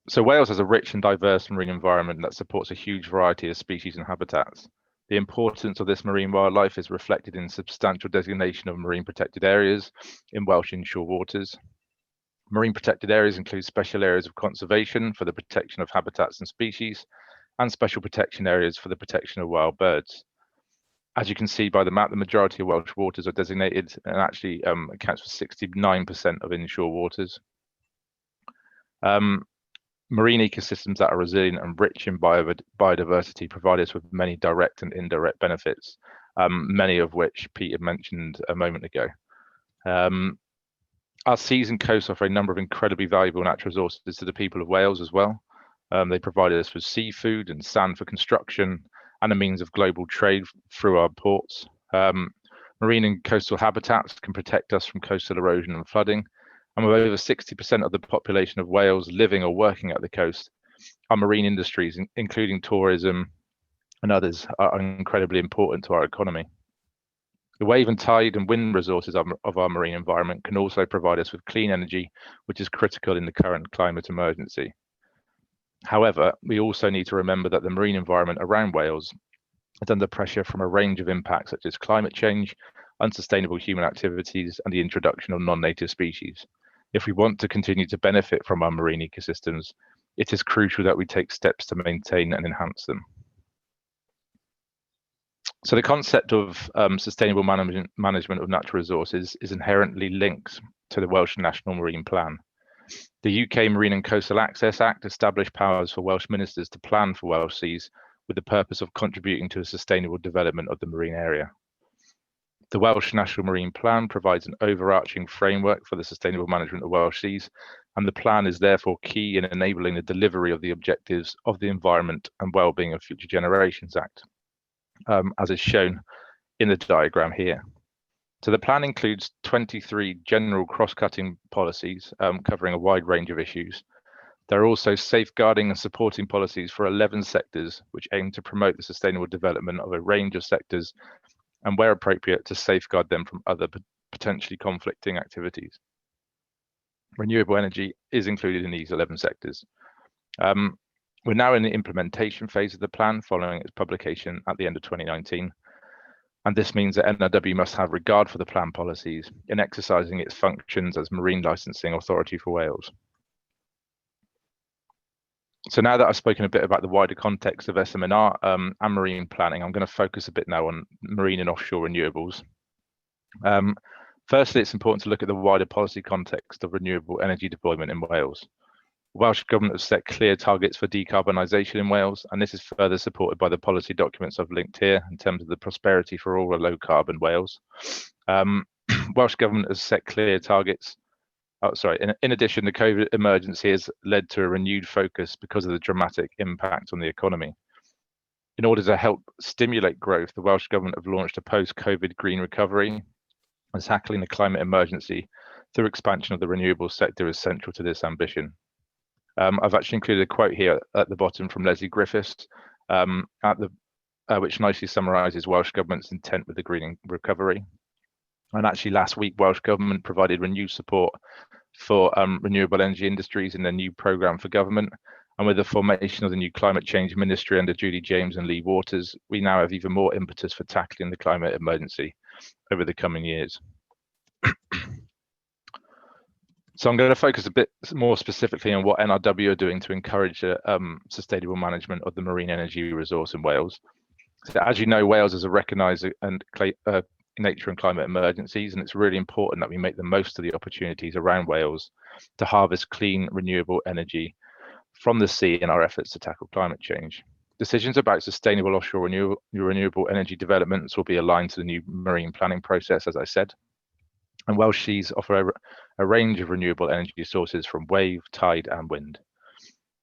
So Wales has a rich and diverse marine environment that supports a huge variety of species and habitats. The importance of this marine wildlife is reflected in substantial designation of marine protected areas in Welsh inshore waters. Marine protected areas include special areas of conservation for the protection of habitats and species, and special protection areas for the protection of wild birds. As you can see by the map, the majority of Welsh waters are designated and actually accounts for 69% of inshore waters. Marine ecosystems that are resilient and rich in biodiversity provide us with many direct and indirect benefits, many of which Peter mentioned a moment ago. Our seas and coasts offer a number of incredibly valuable natural resources to the people of Wales as well. They provide us with seafood and sand for construction and a means of global trade through our ports. Marine and coastal habitats can protect us from coastal erosion and flooding, and with over 60% of the population of Wales living or working at the coast, our marine industries, including tourism and others, are incredibly important to our economy. The wave and tide and wind resources of our marine environment can also provide us with clean energy, which is critical in the current climate emergency. However, we also need to remember that the marine environment around Wales is under pressure from a range of impacts such as climate change, unsustainable human activities, and the introduction of non-native species. If we want to continue to benefit from our marine ecosystems, it is crucial that we take steps to maintain and enhance them. So the concept of sustainable management of natural resources is inherently linked to the Welsh National Marine Plan. The UK Marine and Coastal Access Act established powers for Welsh ministers to plan for Welsh seas with the purpose of contributing to a sustainable development of the marine area. The Welsh National Marine Plan provides an overarching framework for the sustainable management of Welsh seas, and the plan is therefore key in enabling the delivery of the objectives of the Environment and Wellbeing of Future Generations Act, as is shown in the diagram here. So the plan includes 23 general cross-cutting policies covering a wide range of issues. There are also safeguarding and supporting policies for 11 sectors which aim to promote the sustainable development of a range of sectors and, where appropriate, to safeguard them from other potentially conflicting activities. Renewable energy is included in these 11 sectors. We're now in the implementation phase of the plan following its publication at the end of 2019. And this means that NRW must have regard for the plan policies in exercising its functions as Marine Licensing Authority for Wales. So now that I've spoken a bit about the wider context of SM&R and marine planning, I'm going to focus a bit now on marine and offshore renewables. Firstly, it's important to look at the wider policy context of renewable energy deployment in Wales. The Welsh Government has set clear targets for decarbonisation in Wales, and this is further supported by the policy documents I've linked here in terms of the prosperity for all a low carbon Wales. Welsh Government has set clear targets. In addition, the COVID emergency has led to a renewed focus because of the dramatic impact on the economy. In order to help stimulate growth, the Welsh Government have launched a post-COVID green recovery, and tackling the climate emergency through expansion of the renewable sector is central to this ambition. I've actually included a quote here at the bottom from Helen Griffiths, which nicely summarises Welsh Government's intent with the green recovery. And actually last week, Welsh Government provided renewed support for renewable energy industries in their new programme for government. And with the formation of the new Climate Change Ministry under Julie James and Lee Waters, we now have even more impetus for tackling the climate emergency over the coming years. So I'm going to focus a bit more specifically on what NRW are doing to encourage sustainable management of the marine energy resource in Wales. So as you know, Wales is a recognised nature and climate emergencies, and it's really important that we make the most of the opportunities around Wales to harvest clean, renewable energy from the sea in our efforts to tackle climate change. Decisions about sustainable offshore renewable energy developments will be aligned to the new marine planning process, as I said. And Welsh seas offer a range of renewable energy sources from wave, tide, and wind.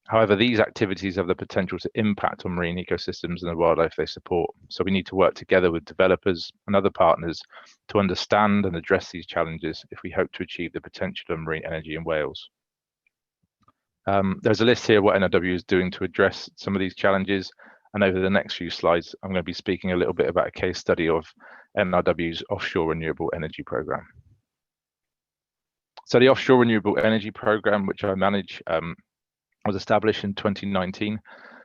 However, these activities have the potential to impact on marine ecosystems and the wildlife they support. So we need to work together with developers and other partners to understand and address these challenges if we hope to achieve the potential of marine energy in Wales. There's a list here of what NRW is doing to address some of these challenges. And over the next few slides, I'm going to be speaking a little bit about a case study of NRW's offshore renewable energy programme. So the offshore renewable energy programme, which I manage, was established in 2019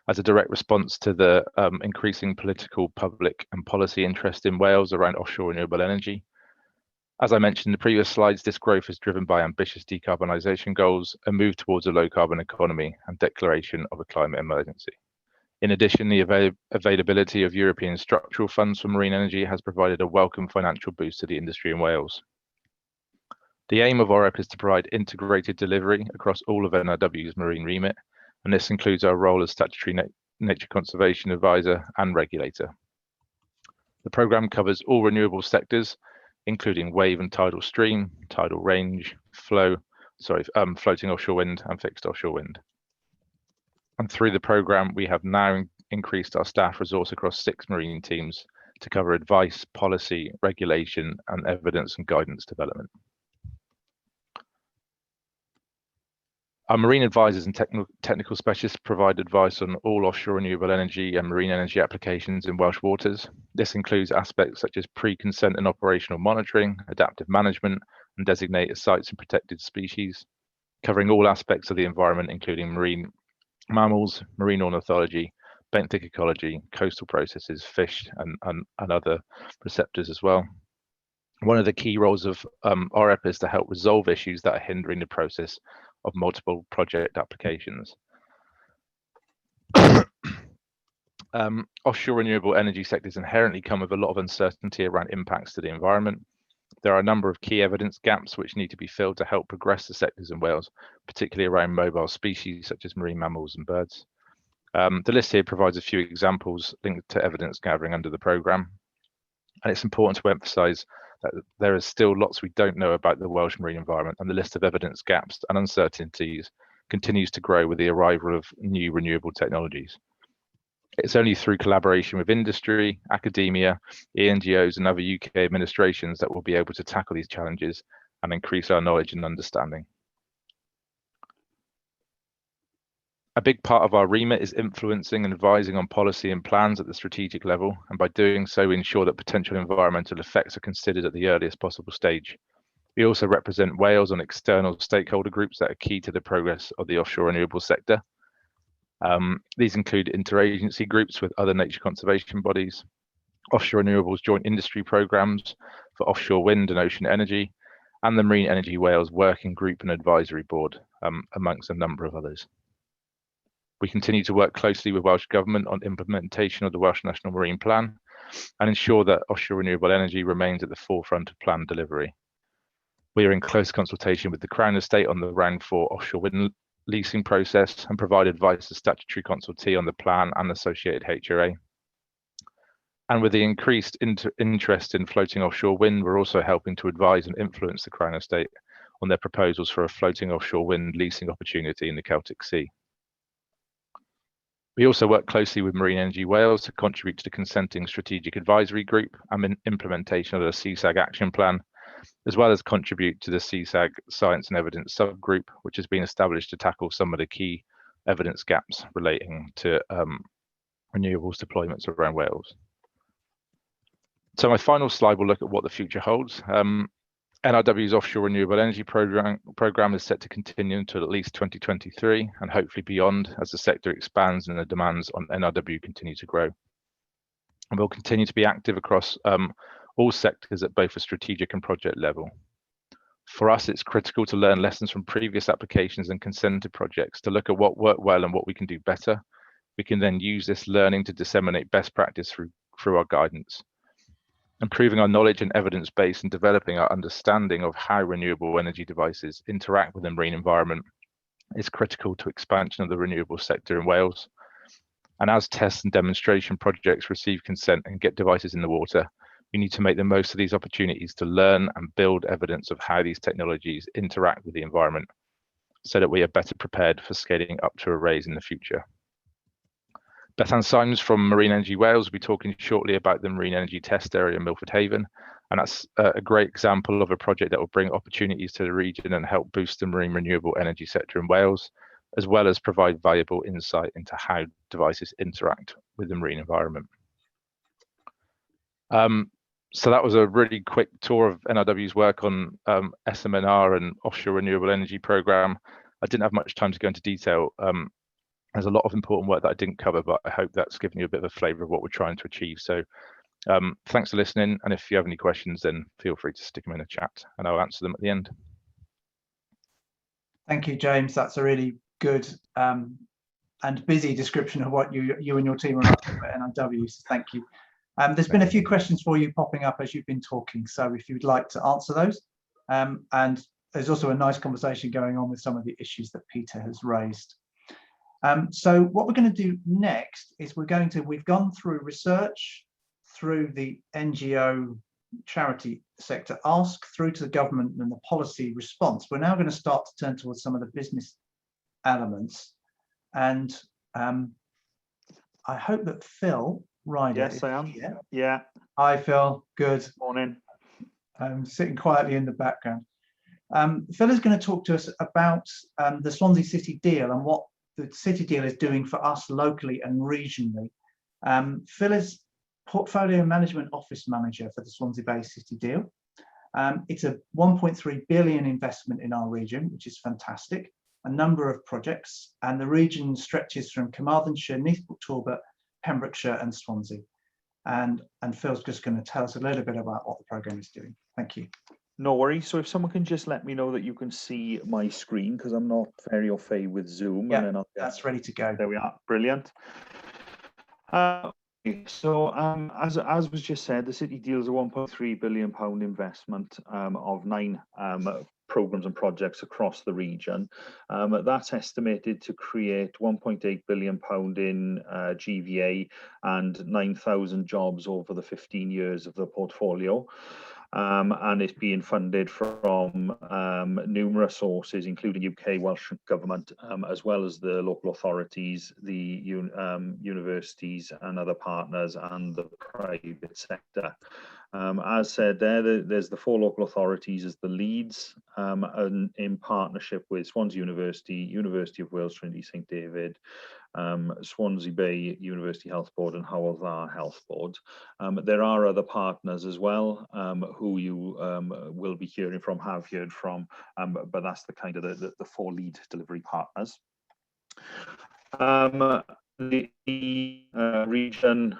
as a direct response to the increasing political, public and policy interest in Wales around offshore renewable energy. As I mentioned in the previous slides, this growth is driven by ambitious decarbonisation goals, a move towards a low carbon economy and declaration of a climate emergency. In addition, the availability of European structural funds for marine energy has provided a welcome financial boost to the industry in Wales. The aim of OREP is to provide integrated delivery across all of NRW's marine remit, and this includes our role as statutory nature conservation advisor and regulator. The programme covers all renewable sectors, including wave and tidal stream, tidal range, floating offshore wind and fixed offshore wind. And through the programme, we have now increased our staff resource across 6 marine teams to cover advice, policy, regulation, and evidence and guidance development. Our marine advisors and technical specialists provide advice on all offshore renewable energy and marine energy applications in Welsh waters. This includes aspects such as pre-consent and operational monitoring, adaptive management, and designated sites and protected species, covering all aspects of the environment, including marine mammals, marine ornithology, benthic ecology, coastal processes, fish, and other receptors as well. One of the key roles of OREP is to help resolve issues that are hindering the process of multiple project applications. Offshore renewable energy sectors inherently come with a lot of uncertainty around impacts to the environment. There are a number of key evidence gaps which need to be filled to help progress the sectors in Wales, particularly around mobile species such as marine mammals and birds. The list here provides a few examples linked to evidence gathering under the programme. And it's important to emphasise that there is still lots we don't know about the Welsh marine environment, and the list of evidence gaps and uncertainties continues to grow with the arrival of new renewable technologies. It's only through collaboration with industry, academia, NGOs and other UK administrations that we'll be able to tackle these challenges and increase our knowledge and understanding. A big part of our remit is influencing and advising on policy and plans at the strategic level, and by doing so we ensure that potential environmental effects are considered at the earliest possible stage. We also represent Wales on external stakeholder groups that are key to the progress of the offshore renewable sector. These include interagency groups with other nature conservation bodies, offshore renewables joint industry programmes for offshore wind and ocean energy, and the Marine Energy Wales Working Group and Advisory Board, amongst a number of others. We continue to work closely with Welsh Government on implementation of the Welsh National Marine Plan and ensure that offshore renewable energy remains at the forefront of plan delivery. We are in close consultation with the Crown Estate on the Round 4 offshore wind leasing process and provide advice to statutory consultee on the plan and associated HRA. And with the increased interest in floating offshore wind, we're also helping to advise and influence the Crown Estate on their proposals for a floating offshore wind leasing opportunity in the Celtic Sea. We also work closely with Marine Energy Wales to contribute to the consenting strategic advisory group and implementation of the CSAG action plan, as well as contribute to the CSAG science and evidence subgroup, which has been established to tackle some of the key evidence gaps relating to renewables deployments around Wales. So my final slide will look at what the future holds. NRW's offshore renewable energy program is set to continue until at least 2023 and hopefully beyond as the sector expands and the demands on NRW continue to grow. And we'll continue to be active across all sectors at both a strategic and project level. For us, it's critical to learn lessons from previous applications and consented projects to look at what worked well and what we can do better. We can then use this learning to disseminate best practice through our guidance. Improving our knowledge and evidence base and developing our understanding of how renewable energy devices interact with the marine environment is critical to expansion of the renewable sector in Wales. And as tests and demonstration projects receive consent and get devices in the water, we need to make the most of these opportunities to learn and build evidence of how these technologies interact with the environment so that we are better prepared for scaling up to arrays in the future. Bethan Symes from Marine Energy Wales will be talking shortly about the Marine Energy Test Area in Milford Haven, and that's a great example of a project that will bring opportunities to the region and help boost the marine renewable energy sector in Wales, as well as provide valuable insight into how devices interact with the marine environment. So that was a really quick tour of NRW's work on SMNR and offshore renewable energy programme. I didn't have much time to go into detail. There's a lot of important work that I didn't cover, but I hope that's given you a bit of a flavour of what we're trying to achieve. So thanks for listening. And if you have any questions, then feel free to stick them in the chat and I'll answer them at the end. Thank you, James. That's a really good and busy description of what you and your team are up to at NRW. So thank you. There's been a few questions for you popping up as you've been talking. So if you'd like to answer those. And there's also a nice conversation going on with some of the issues that Peter has raised. So what we're going to do next is we've gone through research, through the NGO charity sector ask, through to the government and the policy response. We're now going to start to turn towards some of the business elements. And I hope that Phil Ryder. Yes, I am. Here. Yeah. Hi, Phil. Good. Morning. I'm sitting quietly in the background. Phil is going to talk to us about the Swansea City deal and what the City deal is doing for us locally and regionally. Phil is Portfolio Management Office Manager for the Swansea Bay City deal. It's a 1.3 billion investment in our region, which is fantastic. A number of projects, and the region stretches from Carmarthenshire, Neathport Talbot, Pembrokeshire and Swansea. And Phil's just going to tell us a little bit about what the programme is doing. Thank you. No worries. So if someone can just let me know that you can see my screen, because I'm not very au fait with Zoom. Yeah, and then that's ready to go. There we are. Brilliant. So as was just said, the City deals a £1.3 billion investment of 9 programmes and projects across the region. That's estimated to create £1.8 billion in GVA and 9,000 jobs over the 15 years of the portfolio. And it's being funded from numerous sources, including UK, Welsh Government, as well as the local authorities, the universities and other partners, and the private sector. As said there's the 4 local authorities as the leads, and in partnership with Swansea University, University of Wales, Trinity St David, Swansea Bay University Health Board and Hywel Dda Health Board. There are other partners as well who you will be hearing from, have heard from, but that's the kind of the 4 lead delivery partners. The region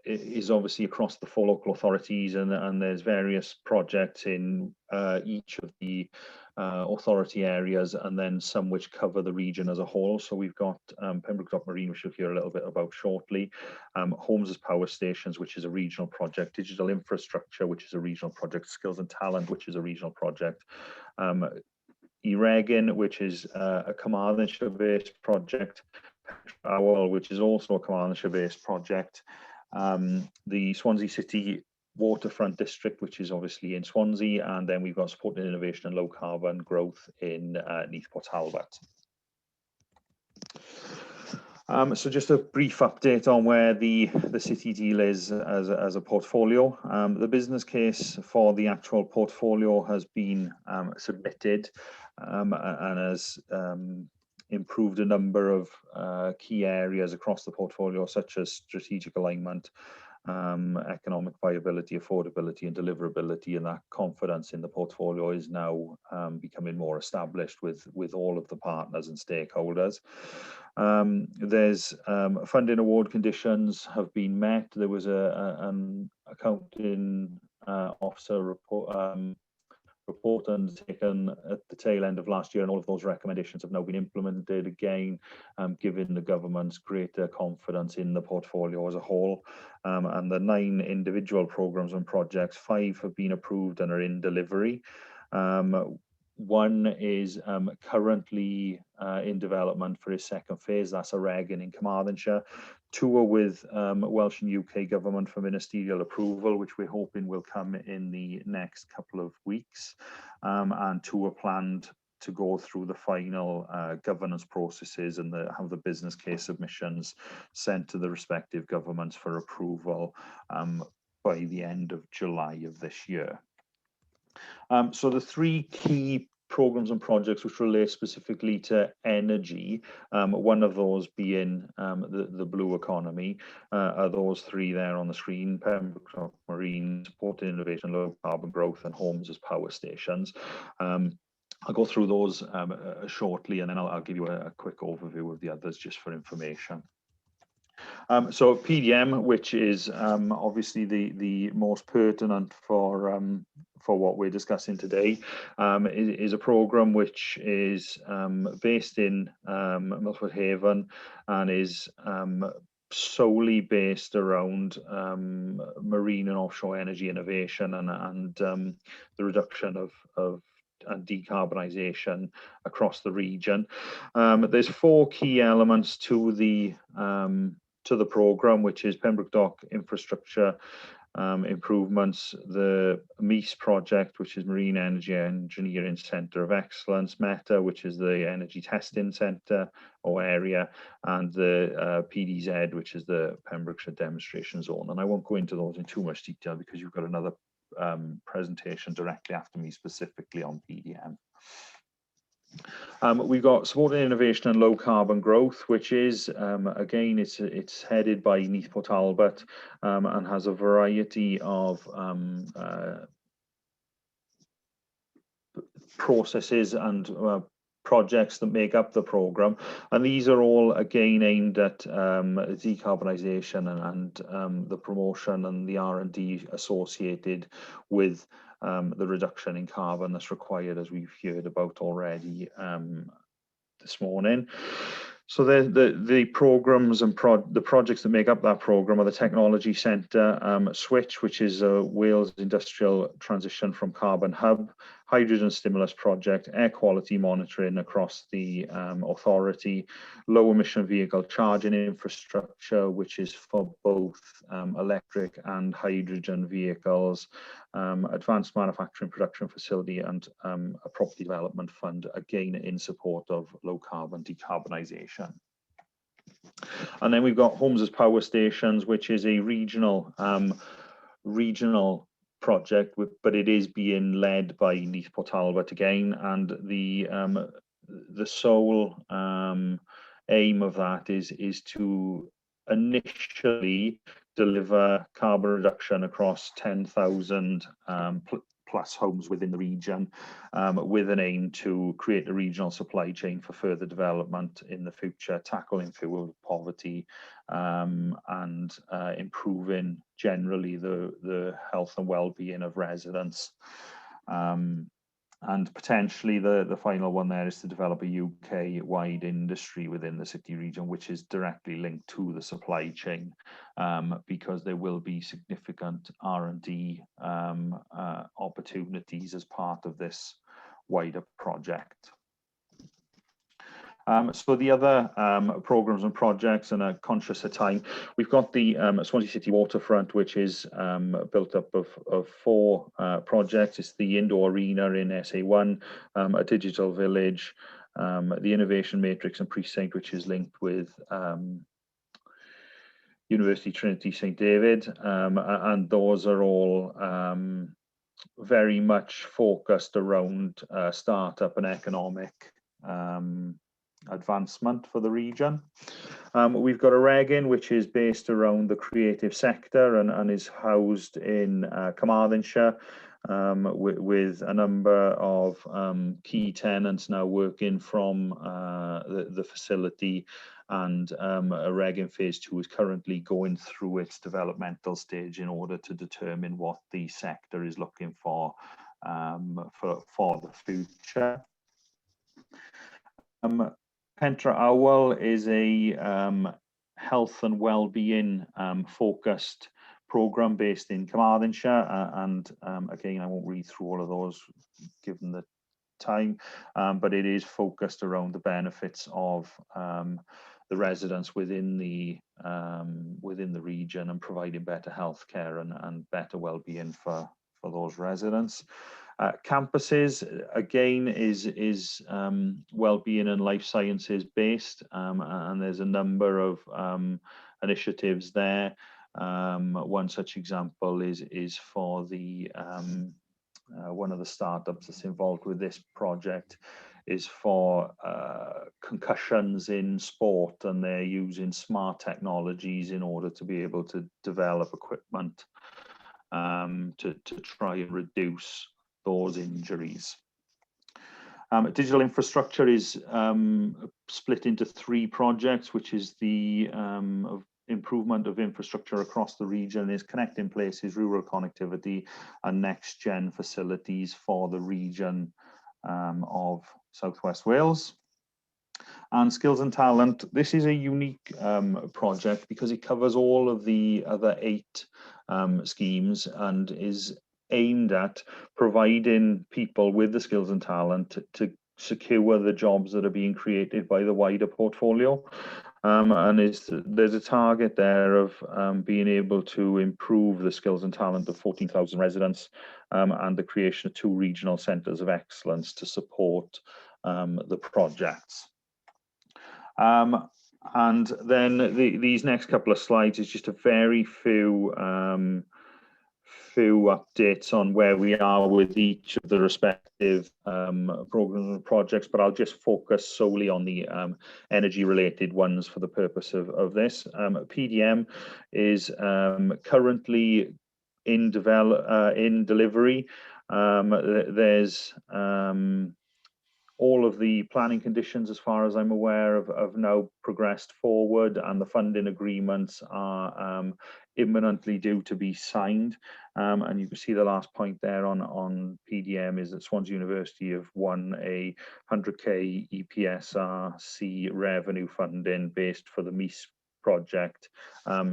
is obviously across the 4 local authorities, and there's various projects in each of the authority areas, and then some which cover the region as a whole. So we've got Pembroke Dock Marine, which you'll hear a little bit about shortly, Homes as Power Stations, which is a regional project, Digital Infrastructure, which is a regional project, Skills and Talent, which is a regional project, Eregin, which is a Carmarthenshire-based project, which is also a Carmarthenshire-based project, the Swansea City Waterfront District, which is obviously in Swansea, and then we've got Supporting Innovation and Low Carbon Growth in Neathport Talbot. So just a brief update on where the City deal is as a portfolio. The business case for the actual portfolio has been submitted and has improved a number of key areas across the portfolio, such as strategic alignment, economic viability, affordability and deliverability, and that confidence in the portfolio is now becoming more established with all of the partners and stakeholders. There's funding award conditions have been met. There was an accounting officer report undertaken at the tail end of last year, and all of those recommendations have now been implemented again, giving the government's greater confidence in the portfolio as a whole. And the 9 individual programmes and projects, 5 have been approved and are in delivery. 1 is currently in development for its 2nd phase, that's Eregin in Carmarthenshire. 2 are with Welsh and UK Government for ministerial approval, which we're hoping will come in the next couple of weeks. And 2 are planned to go through the final governance processes and have the business case submissions sent to the respective governments for approval by the end of July of this year. So the 3 key programmes and projects which relate specifically to energy, one of those being the blue economy, are those 3 there on the screen: Pembroke Dock Marine, Supporting Innovation, Low Carbon Growth, and Homes as Power Stations. I'll go through those shortly, and then I'll give you a quick overview of the others just for information. So PDM, which is obviously the most pertinent for what we're discussing today, is a programme which is based in Milford Haven and is solely based around marine and offshore energy innovation and the reduction of and decarbonisation across the region. There's 4 key elements to the programme, which is Pembroke Dock infrastructure improvements, the MEES project, which is Marine Energy Engineering Centre of Excellence, META, which is the Energy Testing Centre or area, and the PDZ, which is the Pembrokeshire Demonstration Zone. And I won't go into those in too much detail because you've got another presentation directly after me specifically on PDM. We've got supporting innovation and low carbon growth, which is again it's headed by Neath Port Talbot and has a variety of processes and projects that make up the programme, and these are all again aimed at decarbonisation and the promotion and the R&D associated with the reduction in carbon that's required, as we've heard about already this morning. So the programs and the projects that make up that programme are the Technology Centre, Switch, which is a Wales Industrial Transition from Carbon Hub, Hydrogen Stimulus Project, Air Quality Monitoring across the authority, Low Emission Vehicle Charging Infrastructure, which is for both electric and hydrogen vehicles, Advanced Manufacturing Production Facility, and a Property Development Fund, again in support of low carbon decarbonisation. And then we've got Homes as Power Stations, which is a regional project, but it is being led by Neath Port Talbot again, and the sole aim of that is to initially deliver carbon reduction across 10,000 plus homes within the region, with an aim to create a regional supply chain for further development in the future, tackling fuel poverty, and improving generally the health and well-being of residents. And potentially the final one there is to develop a UK-wide industry within the city region, which is directly linked to the supply chain, because there will be significant R&D opportunities as part of this wider project. So the other programs and projects, and are conscious of time, we've got the Swansea City Waterfront, which is built up of 4 projects. It's the indoor arena in SA1, a digital village, the Innovation Matrix and Precinct, which is linked with University Trinity St David, and those are all very much focused around startup and economic advancement for the region. We've got a Regin, which is based around the creative sector and is housed in Carmarthenshire, with a number of key tenants now working from the facility, and a Regin Phase 2 is currently going through its developmental stage in order to determine what the sector is looking for the future. Pentra Owl is a health and well-being focused programme based in Carmarthenshire, and again, I won't read through all of those given the time, but it is focused around the benefits of the residents within the region and providing better healthcare and better well-being for those residents. Campuses again is well-being and life sciences based, and there's a number of initiatives there. One such example is for the one of the startups that's involved with this project is for concussions in sport, and they're using smart technologies in order to be able to develop equipment to try and reduce those injuries. Digital infrastructure is split into 3 projects, which is the improvement of infrastructure across the region, is connecting places, rural connectivity, and next gen facilities for the region of Southwest Wales. And skills and talent, this is a unique project because it covers all of the other 8 schemes and is aimed at providing people with the skills and talent to secure the jobs that are being created by the wider portfolio. and there's a target there of being able to improve the skills and talent of 14,000 residents, and the creation of 2 regional centres of excellence to support the projects. And then these next couple of slides is just a very few updates on where we are with each of the respective programs and projects, but I'll just focus solely on the energy related ones for the purpose of this. PDM is currently in delivery. There's all of the planning conditions, as far as I'm aware, have now progressed forward, and the funding agreements are imminently due to be signed. And you can see the last point there on PDM is that Swansea University have won a 100k EPSRC revenue funding based for the MEIS project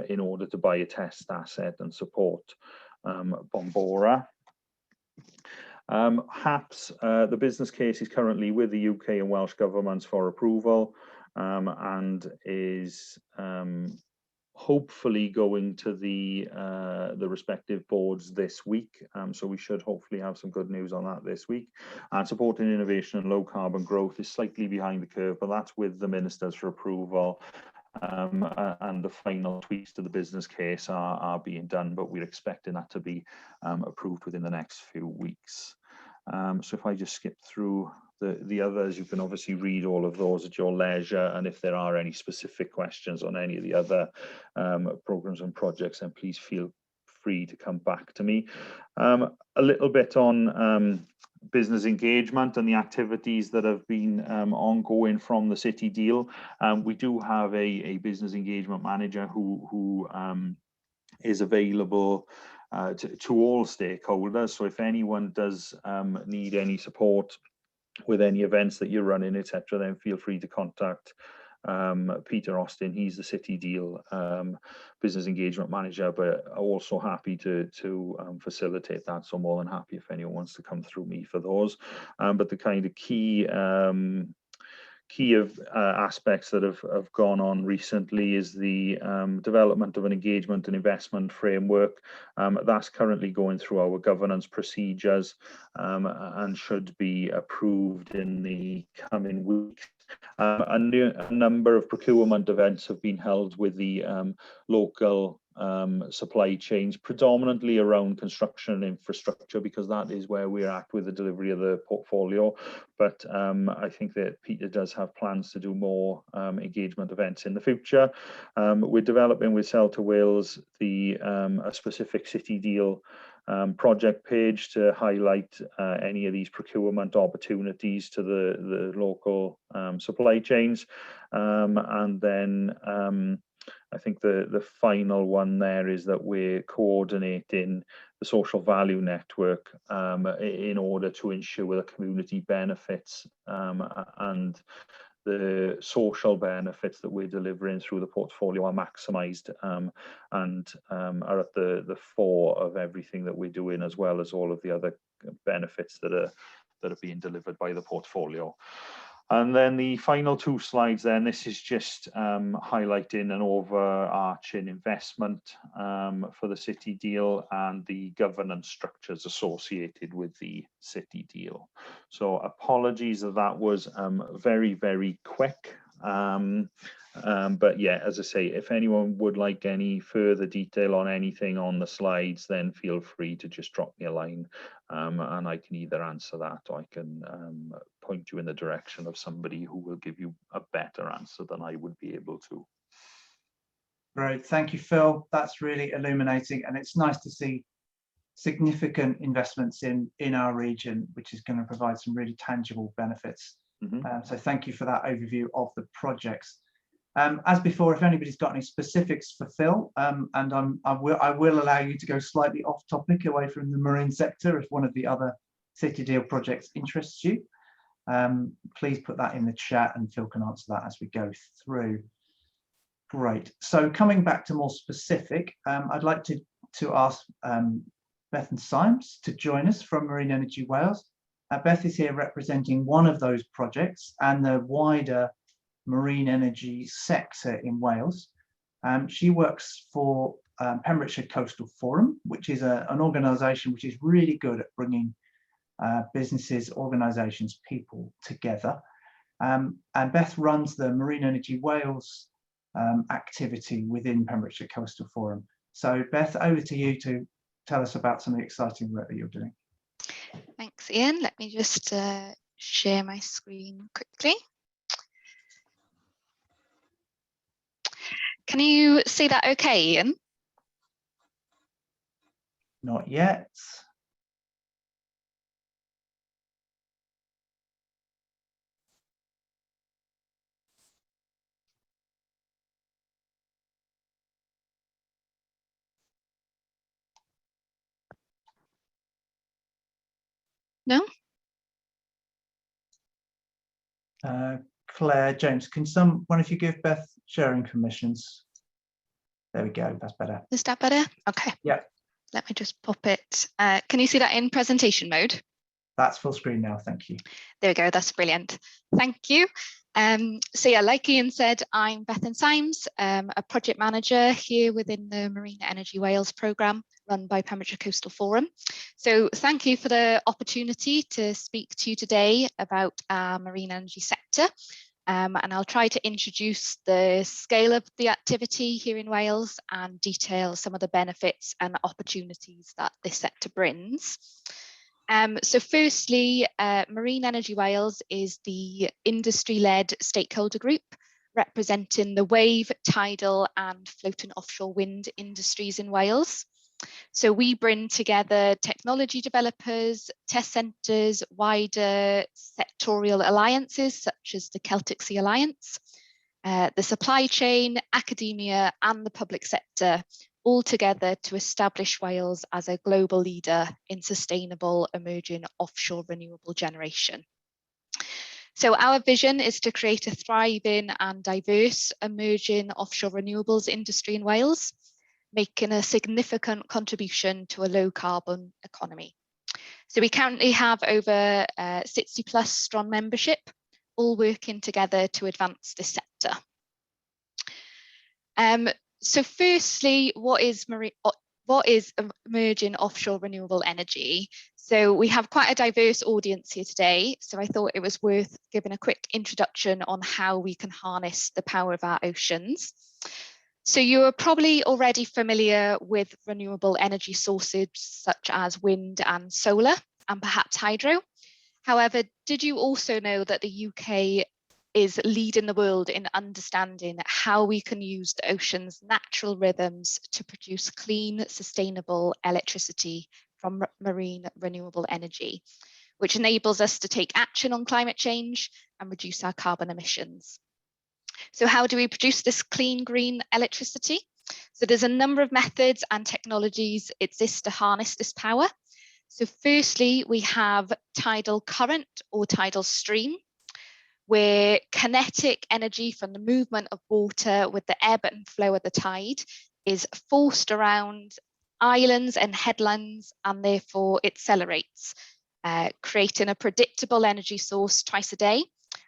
in order to buy a test asset and support Bombora. HAPS, the business case is currently with the UK and Welsh governments for approval, and is hopefully going to the respective boards this week. So we should hopefully have some good news on that this week. And supporting innovation and low carbon growth is slightly behind the curve, but that's with the ministers for approval. And the final tweaks to the business case are being done, but we're expecting that to be approved within the next few weeks. So if I just skip through the others, you can obviously read all of those at your leisure, and if there are any specific questions on any of the other programs and projects, then please feel free to come back to me. A little bit on business engagement and the activities that have been ongoing from the city deal. We do have a business engagement manager who is available to all stakeholders. So if anyone does need any support with any events that you're running, etc., then feel free to contact Peter Austin. He's the City Deal business engagement manager, but also happy to facilitate that. So more than happy if anyone wants to come through me for those. But the kind of key aspects that have gone on recently is the development of an engagement and investment framework. That's currently going through our governance procedures and should be approved in the coming weeks. A number of procurement events have been held with the local supply chains, predominantly around construction and infrastructure, because that is where we're at with the delivery of the portfolio. But I think that Peter does have plans to do more engagement events in the future. We're developing with Celta Wales a specific City Deal project page to highlight any of these procurement opportunities to the local supply chains. And then I think the final one there is that we're coordinating the social value network in order to ensure the community benefits and the social benefits that we're delivering through the portfolio are maximised and are at the fore of everything that we're doing, as well as all of the other benefits that are being delivered by the portfolio. And then the final 2 slides then, this is just highlighting an overarching investment for the City Deal and the governance structures associated with the City Deal. So apologies that was very, very quick. But yeah, as I say, if anyone would like any further detail on anything on the slides, then feel free to just drop me a line and I can either answer that or I can point you in the direction of somebody who will give you a better answer than I would be able to. Great, thank you, Phil. That's really illuminating, and it's nice to see significant investments in our region, which is going to provide some really tangible benefits. So thank you for that overview of the projects. As before, if anybody's got any specifics for Phil, and I will allow you to go slightly off topic away from the marine sector if one of the other City Deal projects interests you, please put that in the chat and Phil can answer that as we go through. Great. So coming back to more specific, I'd like to ask Beth and Symes to join us from Marine Energy Wales. Beth is here representing one of those projects and the wider marine energy sector in Wales. She works for Pembrokeshire Coastal Forum, which is an organisation which is really good at bringing businesses, organisations, people together. And Beth runs the Marine Energy Wales activity within Pembrokeshire Coastal Forum. So Beth, over to you to tell us about some of the exciting work that you're doing. Thanks, Ian. Let me just share my screen quickly. Can you see that okay, Ian? Not yet. No? Claire, James, can one of you give Beth sharing permissions? There we go, that's better. Is that better? Okay. Yeah. Let me just pop it. Can you see that in presentation mode? That's full screen now, thank you. There we go, that's brilliant. Thank you. So yeah, like Ian said, I'm Bethan Symes, a project manager here within the Marine Energy Wales programme run by Pembrokeshire Coastal Forum. So thank you for the opportunity to speak to you today about our marine energy sector. And I'll try to introduce the scale of the activity here in Wales and detail some of the benefits and opportunities that this sector brings. So firstly, Marine Energy Wales is the industry-led stakeholder group representing the wave, tidal and floating offshore wind industries in Wales. So we bring together technology developers, test centres, wider sectorial alliances such as the Celtic Sea Alliance, the supply chain, academia and the public sector, all together to establish Wales as a global leader in sustainable emerging offshore renewable generation. So our vision is to create a thriving and diverse emerging offshore renewables industry in Wales, making a significant contribution to a low carbon economy. So we currently have over 60 plus strong membership, all working together to advance this sector. So firstly, what is emerging offshore renewable energy? So we have quite a diverse audience here today, so I thought it was worth giving a quick introduction on how we can harness the power of our oceans. So you are probably already familiar with renewable energy sources such as wind and solar and perhaps hydro. However, did you also know that the UK is leading the world in understanding how we can use the ocean's natural rhythms to produce clean, sustainable electricity from marine renewable energy, which enables us to take action on climate change and reduce our carbon emissions. So how do we produce this clean, green electricity? So there's a number of methods and technologies exist to harness this power. So firstly, we have tidal current or tidal stream, where kinetic energy from the movement of water with the ebb and flow of the tide is forced around islands and headlands and therefore accelerates, creating a predictable energy source twice a day,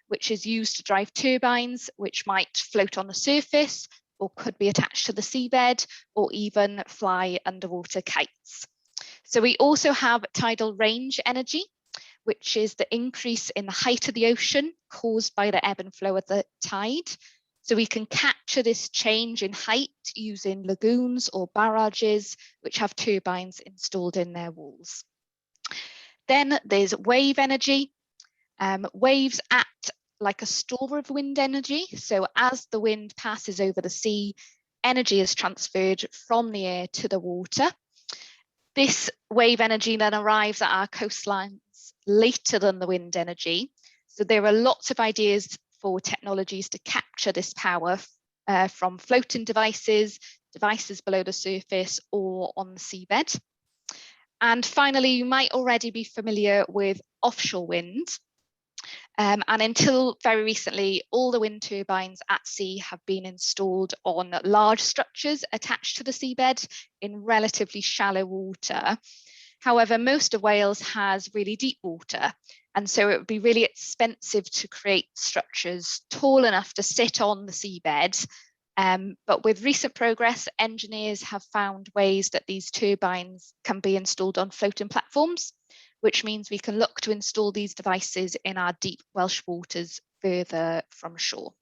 which is used to drive turbines, which might float on the surface or could be attached to the seabed or even fly underwater kites. So we also have tidal range energy, which is the increase in the height of the ocean caused by the ebb and flow of the tide. So we can capture this change in height using lagoons or barrages, which have turbines installed in their walls. Then there's wave energy. Waves act like a store of wind energy. So as the wind passes over the sea, energy is transferred from the air to the water. This wave energy then arrives at our coastlines later than the wind energy. So there are lots of ideas for technologies to capture this power from floating devices, devices below the surface or on the seabed. And finally, you might already be familiar with offshore wind. And until very recently, all the wind turbines at sea have been installed on large structures attached to the seabed in relatively shallow water. However, most of Wales has really deep water, and so it would be really expensive to create structures tall enough to sit on the seabed. But with recent progress, engineers have found ways that these turbines can be installed on floating platforms, which means we can look to install these devices in our deep Welsh waters further from shore.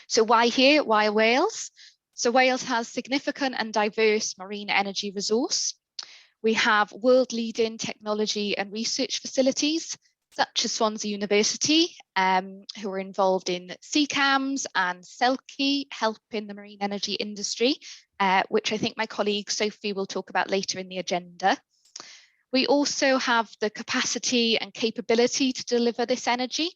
So why here? Why Wales? So Wales has significant and diverse marine energy resource. We have world-leading technology and research facilities, such as Swansea University, who are involved in CCAMS and CELCI, helping the marine energy industry, which I think my colleague Sophie will talk about later in the agenda. We also have the capacity and capability to deliver this energy,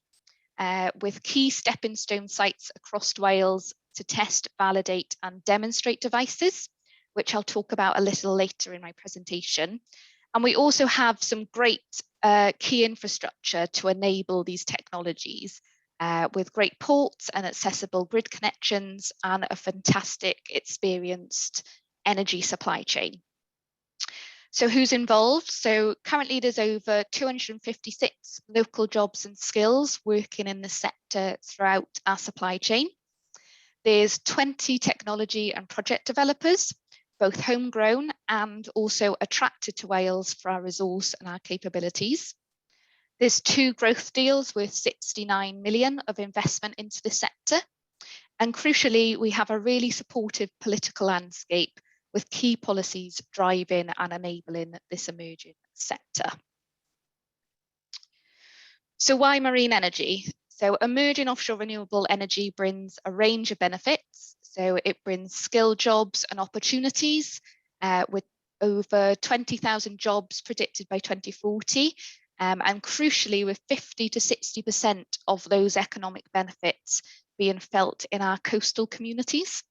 with key stepping stone sites across Wales to test, validate and demonstrate devices, which I'll talk about a little later in my presentation. And we also have some great key infrastructure to enable these technologies, with great ports and accessible grid connections and a fantastic, experienced energy supply chain. So who's involved? So currently there's over 256 local jobs and skills working in the sector throughout our supply chain. There's 20 technology and project developers, both homegrown and also attracted to Wales for our resource and our capabilities. There's 2 growth deals worth 69 million of investment into the sector. And crucially, we have a really supportive political landscape with key policies driving and enabling this emerging sector. So why marine energy? So emerging offshore renewable energy brings a range of benefits. So it brings skilled jobs and opportunities, with over 20,000 jobs predicted by 2040. And crucially, with 50 to 60% of those economic benefits being felt in our coastal communities.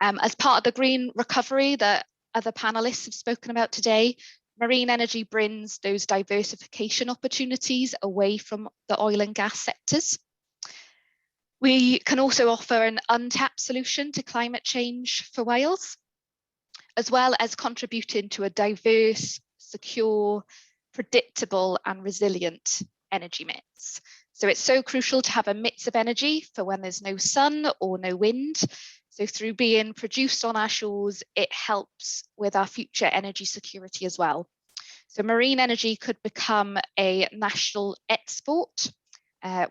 As part of the green recovery that other panelists have spoken about today, marine energy brings those diversification opportunities away from the oil and gas sectors. We can also offer an untapped solution to climate change for Wales, as well as contributing to a diverse, secure, predictable and resilient energy mix. So it's so crucial to have a mix of energy for when there's no sun or no wind. So through being produced on our shores, it helps with our future energy security as well. So marine energy could become a national export,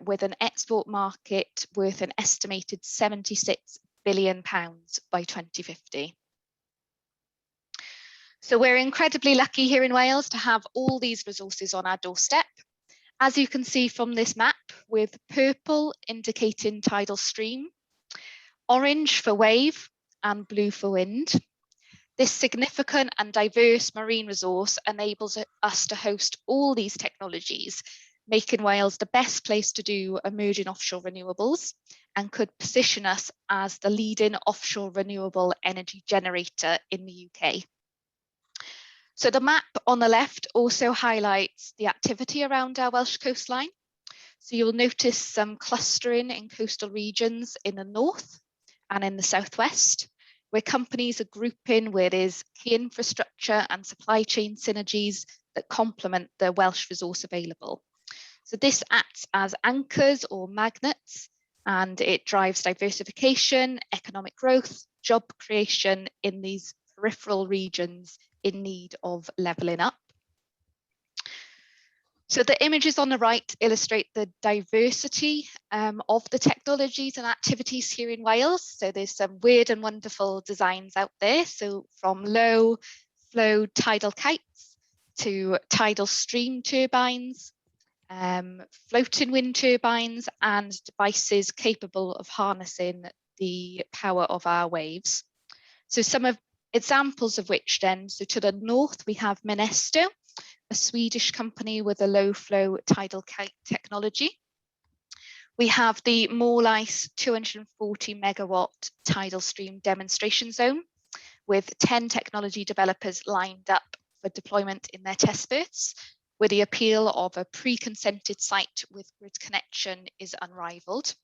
with an export market worth an estimated £76 billion by 2050. So we're incredibly lucky here in Wales to have all these resources on our doorstep. As you can see from this map, with purple indicating tidal stream, orange for wave and blue for wind. This significant and diverse marine resource enables us to host all these technologies, making Wales the best place to do emerging offshore renewables and could position us as the leading offshore renewable energy generator in the UK. So the map on the left also highlights the activity around our Welsh coastline. So you'll notice some clustering in coastal regions in the north and in the southwest, where companies are grouping where there's key infrastructure and supply chain synergies that complement the Welsh resource available. So this acts as anchors or magnets, and it drives diversification, economic growth, job creation in these peripheral regions in need of levelling up. So the images on the right illustrate the diversity of the technologies and activities here in Wales. So there's some weird and wonderful designs out there. So from low flow tidal kites to tidal stream turbines, floating wind turbines and devices capable of harnessing the power of our waves. So some of examples of which then, so to the north we have Minesto, a Swedish company with a low flow tidal kite technology. We have the Morlice 240 megawatt tidal stream demonstration zone with 10 technology developers lined up for deployment in their test berths, where the appeal of a pre-consented site with grid connection is unrivaled.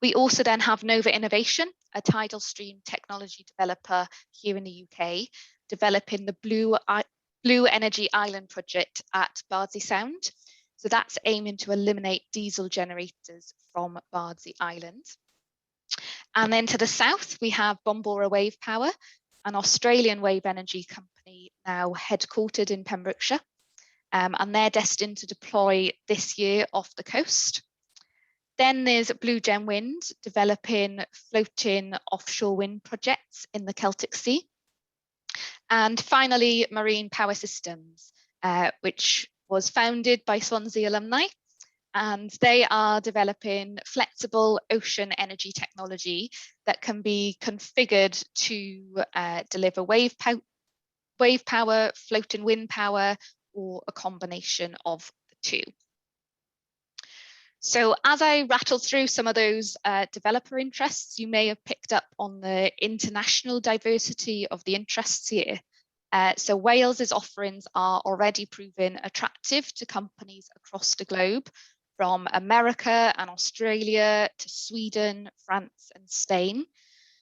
We also then have Nova Innovation, a tidal stream technology developer here in the UK, developing the Blue Blue Energy Island project at Bardsey Sound. So that's aiming to eliminate diesel generators from Bardsey Island. And then to the south, we have Bombora Wave Power, an Australian wave energy company now headquartered in Pembrokeshire. And they're destined to deploy this year off the coast. Then there's Blue Gem Wind, developing floating offshore wind projects in the Celtic Sea. And finally, Marine Power Systems, which was founded by Swansea alumni. And they are developing flexible ocean energy technology that can be configured to deliver wave power, floating wind power, or a combination of the two. So as I rattle through some of those developer interests, you may have picked up on the international diversity of the interests here. So Wales's offerings are already proven attractive to companies across the globe, from America and Australia to Sweden, France and Spain.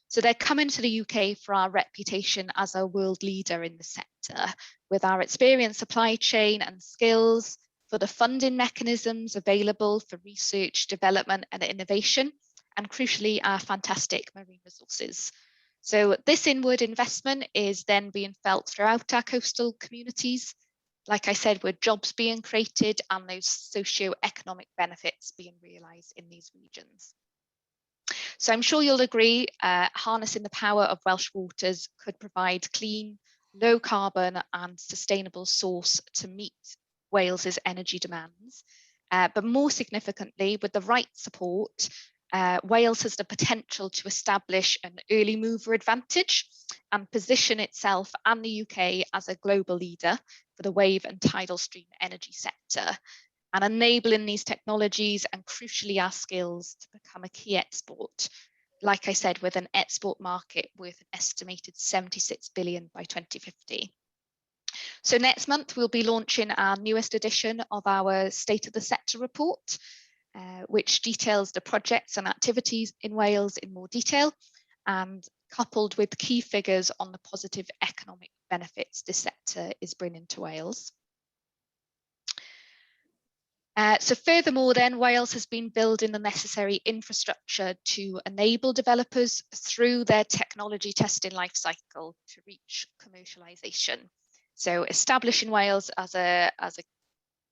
So they're coming to the UK for our reputation as a world leader in the sector, with our experienced supply chain and skills, for the funding mechanisms available for research, development and innovation, and crucially, our fantastic marine resources. So this inward investment is then being felt throughout our coastal communities. Like I said, with jobs being created and those socio-economic benefits being realised in these regions. So I'm sure you'll agree, harnessing the power of Welsh waters could provide clean, low carbon and sustainable source to meet Wales's energy demands. But more significantly, with the right support, Wales has the potential to establish an early mover advantage and position itself and the UK as a global leader for the wave and tidal stream energy sector, and enabling these technologies and crucially our skills to become a key export. Like I said, with an export market worth an estimated 76 billion by 2050. So next month, we'll be launching our newest edition of our State of the Sector report, which details the projects and activities in Wales in more detail, and coupled with key figures on the positive economic benefits this sector is bringing to Wales. So furthermore then, Wales has been building the necessary infrastructure to enable developers through their technology testing lifecycle to reach commercialisation. So establishing Wales as a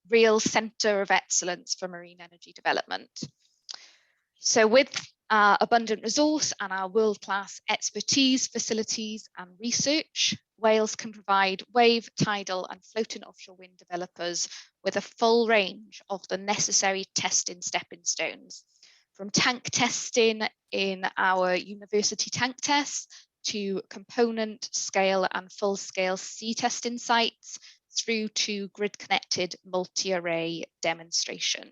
real centre of excellence for marine energy development. So with our abundant resource and our world-class expertise, facilities and research, Wales can provide wave, tidal and floating offshore wind developers with a full range of the necessary testing stepping stones, from tank testing in our university tank tests to component scale and full scale sea testing sites, through to grid connected multi-array demonstration.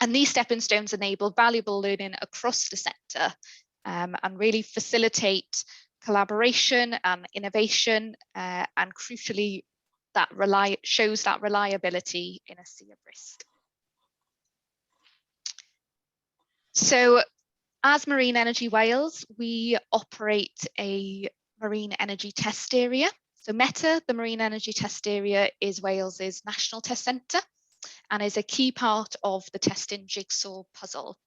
And these stepping stones enable valuable learning across the sector and really facilitate collaboration and innovation, and crucially that shows that reliability in a sea of risk. So as Marine Energy Wales, we operate a marine energy test area. So META, the Marine Energy Test Area, is Wales's national test centre and is a key part of the testing jigsaw puzzle.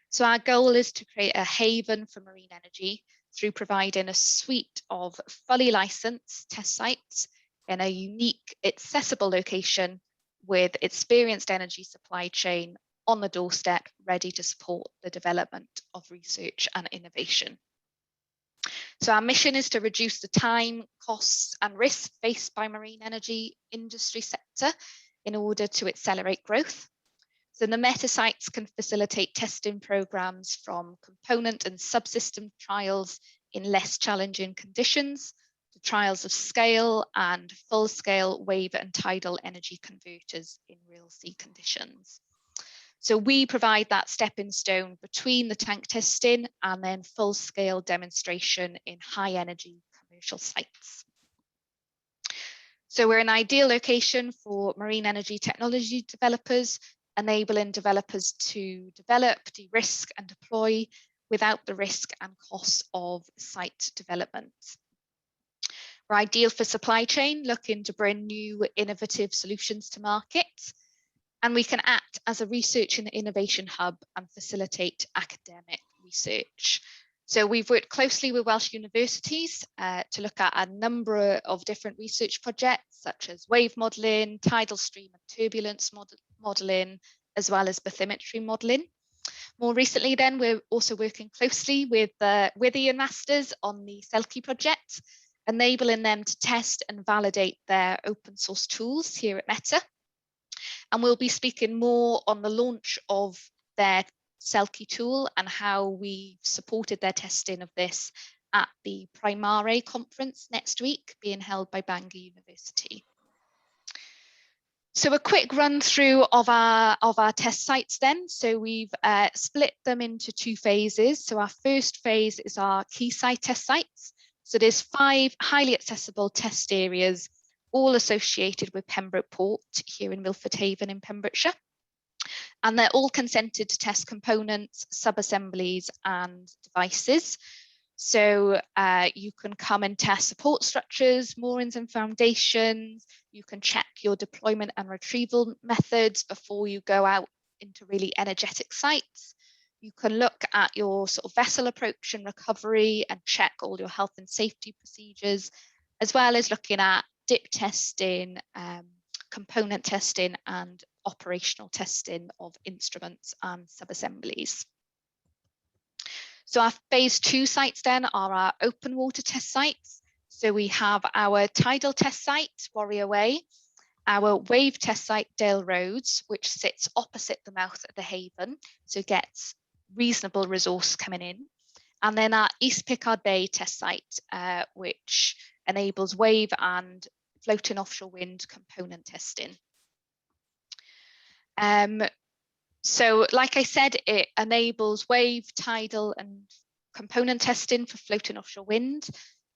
So our goal is to create a haven for marine energy through providing a suite of fully licensed test sites in a unique, accessible location with experienced energy supply chain on the doorstep, ready to support the development of research and innovation. So our mission is to reduce the time, costs and risks faced by marine energy industry sector in order to accelerate growth. So the META sites can facilitate testing programs from component and subsystem trials in less challenging conditions to trials of scale and full scale wave and tidal energy converters in real sea conditions. So we provide that stepping stone between the tank testing and then full scale demonstration in high energy commercial sites. So we're an ideal location for marine energy technology developers, enabling developers to develop, de-risk and deploy without the risk and cost of site development. We're ideal for supply chain, looking to bring new innovative solutions to market. And we can act as a research and innovation hub and facilitate academic research. So we've worked closely with Welsh universities to look at a number of different research projects, such as wave modelling, tidal stream and turbulence modelling, as well as bathymetry modelling. More recently then, we're also working closely with Ian Masters on the Selkie project, enabling them to test and validate their open source tools here at Meta. And we'll be speaking more on the launch of their Selkie tool and how we've supported their testing of this at the Primare conference next week, being held by Bangor University. So a quick run through of our test sites then. So we've split them into 2 phases. So our first phase is our quayside test sites. So there's 5 highly accessible test areas, all associated with Pembroke Port here in Milford Haven in Pembrokeshire. And they're all consented to test components, sub-assemblies and devices. So you can come and test support structures, moorings and foundations. You can check your deployment and retrieval methods before you go out into really energetic sites. You can look at your sort of vessel approach and recovery and check all your health and safety procedures, as well as looking at dip testing, component testing and operational testing of instruments and sub-assemblies. So our phase 2 sites then are our open water test sites. So we have our tidal test site, Warrior Way, our wave test site, Dale Roads, which sits opposite the mouth of the Haven, so gets reasonable resource coming in. And then our East Pickard Bay test site, which enables wave and floating offshore wind component testing. So like I said, it enables wave, tidal and component testing for floating offshore wind.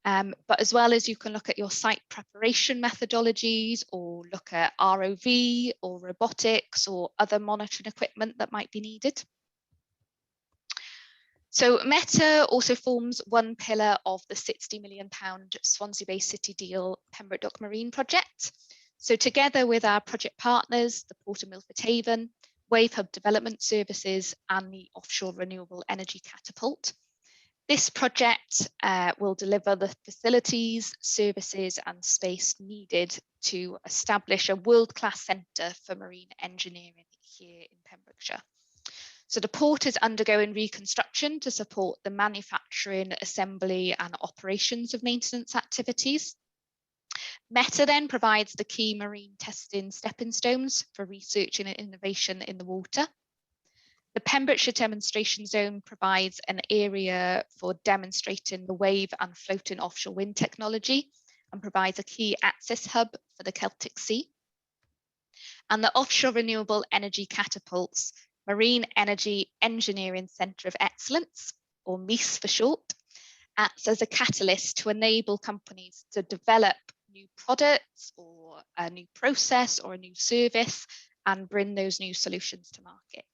But as well as you can look at your site preparation methodologies or look at ROV or robotics or other monitoring equipment that might be needed. So Meta also forms one pillar of the £60 million Swansea Bay City Deal Pembroke Dock Marine project. So together with our project partners, the Port of Milford Haven, Wave Hub Development Services and the Offshore Renewable Energy Catapult, this project will deliver the facilities, services and space needed to establish a world-class centre for marine engineering here in Pembrokeshire. So the port is undergoing reconstruction to support the manufacturing, assembly and operations of maintenance activities. Meta then provides the key marine testing stepping stones for research and innovation in the water. The Pembrokeshire Demonstration Zone provides an area for demonstrating the wave and floating offshore wind technology and provides a key access hub for the Celtic Sea. And the Offshore Renewable Energy Catapults Marine Energy Engineering Centre of Excellence, or MEES for short, acts as a catalyst to enable companies to develop new products or a new process or a new service and bring those new solutions to market.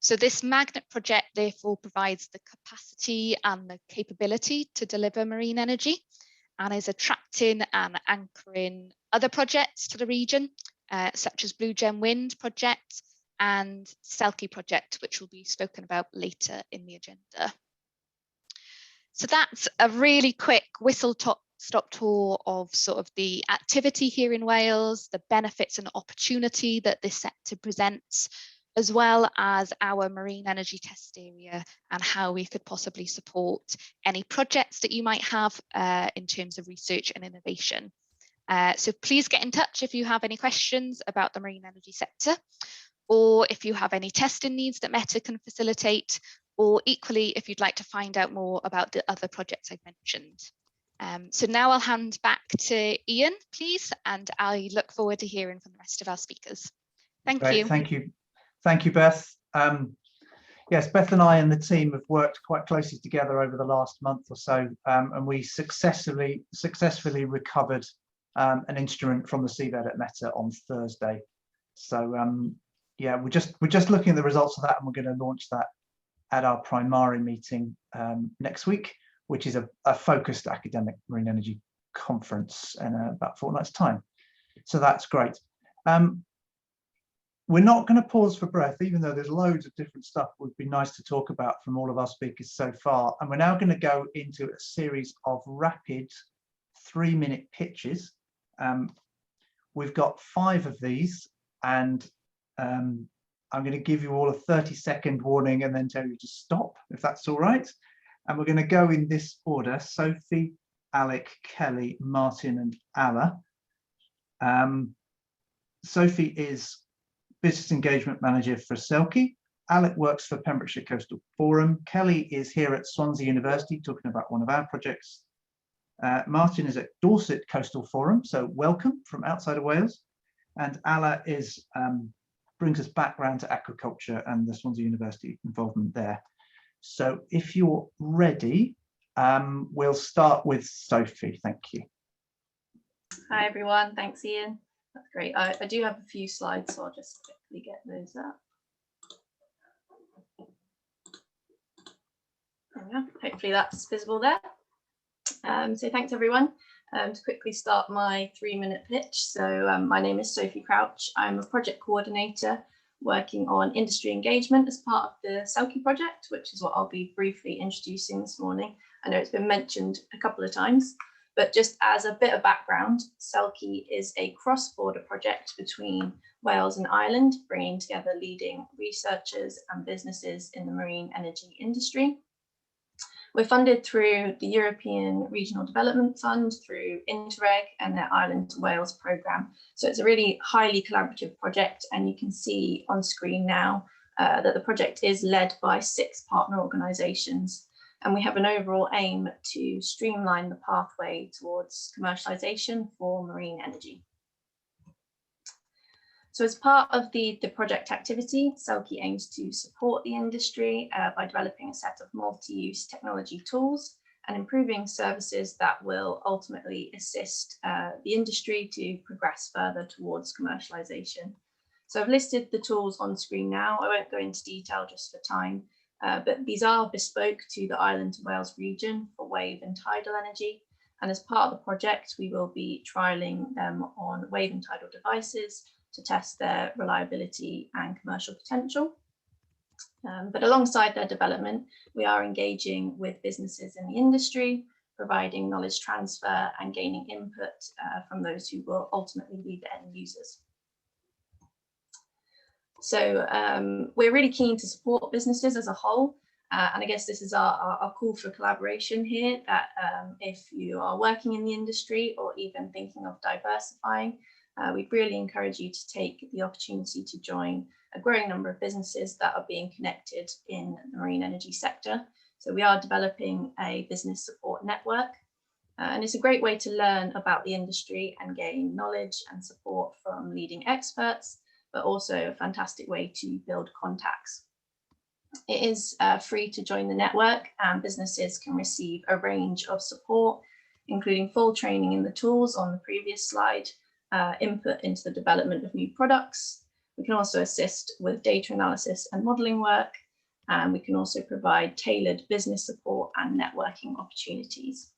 So this magnet project therefore provides the capacity and the capability to deliver marine energy and is attracting and anchoring other projects to the region, such as Blue Gem Wind project and Selkie project, which will be spoken about later in the agenda. So that's a really quick whistle-stop tour of sort of the activity here in Wales, the benefits and opportunity that this sector presents, as well as our marine energy test area and how we could possibly support any projects that you might have in terms of research and innovation. So please get in touch if you have any questions about the marine energy sector, or if you have any testing needs that Meta can facilitate, or equally if you'd like to find out more about the other projects I've mentioned. So now I'll hand back to Ian, please, and I look forward to hearing from the rest of our speakers. Thank you. Thank you. Thank you, Beth. Yes, Beth and I and the team have worked quite closely together over the last month or so, and we successfully recovered an instrument from the seabed at Meta on Thursday. So yeah, we're just looking at the results of that, and we're going to launch that at our Primary meeting next week, which is a focused academic marine energy conference in about a fortnight's time. So that's great. We're not going to pause for breath, even though there's loads of different stuff would be nice to talk about from all of our speakers so far. And we're now going to go into a series of rapid 3-minute pitches. We've got 5 of these, and I'm going to give you all a 30-second warning and then tell you to stop, if that's all right. And we're going to go in this order: Sophie, Alec, Kelly, Martin, and Alla. Sophie is Business Engagement Manager for Selkie. Alec works for Pembrokeshire Coastal Forum. Kelly is here at Swansea University talking about one of our projects. Martin is at Dorset Coastal Forum, so welcome from outside of Wales. And Alla is brings us back round to aquaculture and the Swansea University involvement there. So if you're ready, we'll start with Sophie. Thank you. Hi everyone, thanks Ian. That's great. I do have a few slides, so I'll just quickly get those up. There we go. Hopefully that's visible there. So thanks everyone. To quickly start my 3-minute pitch. So my name is Sophie Crouch. I'm a project coordinator working on industry engagement as part of the Selkie project, which is what I'll be briefly introducing this morning. I know it's been mentioned a couple of times, but just as a bit of background, Selkie is a cross-border project between Wales and Ireland, bringing together leading researchers and businesses in the marine energy industry. We're funded through the European Regional Development Fund, through Interreg and their Ireland to Wales programme. So it's a really highly collaborative project, and you can see on screen now that the project is led by 6 partner organisations. And we have an overall aim to streamline the pathway towards commercialisation for marine energy. So as part of the project activity, Selkie aims to support the industry by developing a set of multi-use technology tools and improving services that will ultimately assist the industry to progress further towards commercialisation. So I've listed the tools on screen now. I won't go into detail just for time, but these are bespoke to the Ireland to Wales region for wave and tidal energy. And as part of the project, we will be trialling them on wave and tidal devices to test their reliability and commercial potential. But alongside their development, we are engaging with businesses in the industry, providing knowledge transfer and gaining input from those who will ultimately be the end users. So we're really keen to support businesses as a whole. And I guess this is our call for collaboration here, that if you are working in the industry or even thinking of diversifying, we'd really encourage you to take the opportunity to join a growing number of businesses that are being connected in the marine energy sector. So we are developing a business support network, and it's a great way to learn about the industry and gain knowledge and support from leading experts, but also a fantastic way to build contacts. It is free to join the network, and businesses can receive a range of support, including full training in the tools on the previous slide, input into the development of new products. We can also assist with data analysis and modelling work, and we can also provide tailored business support and networking opportunities.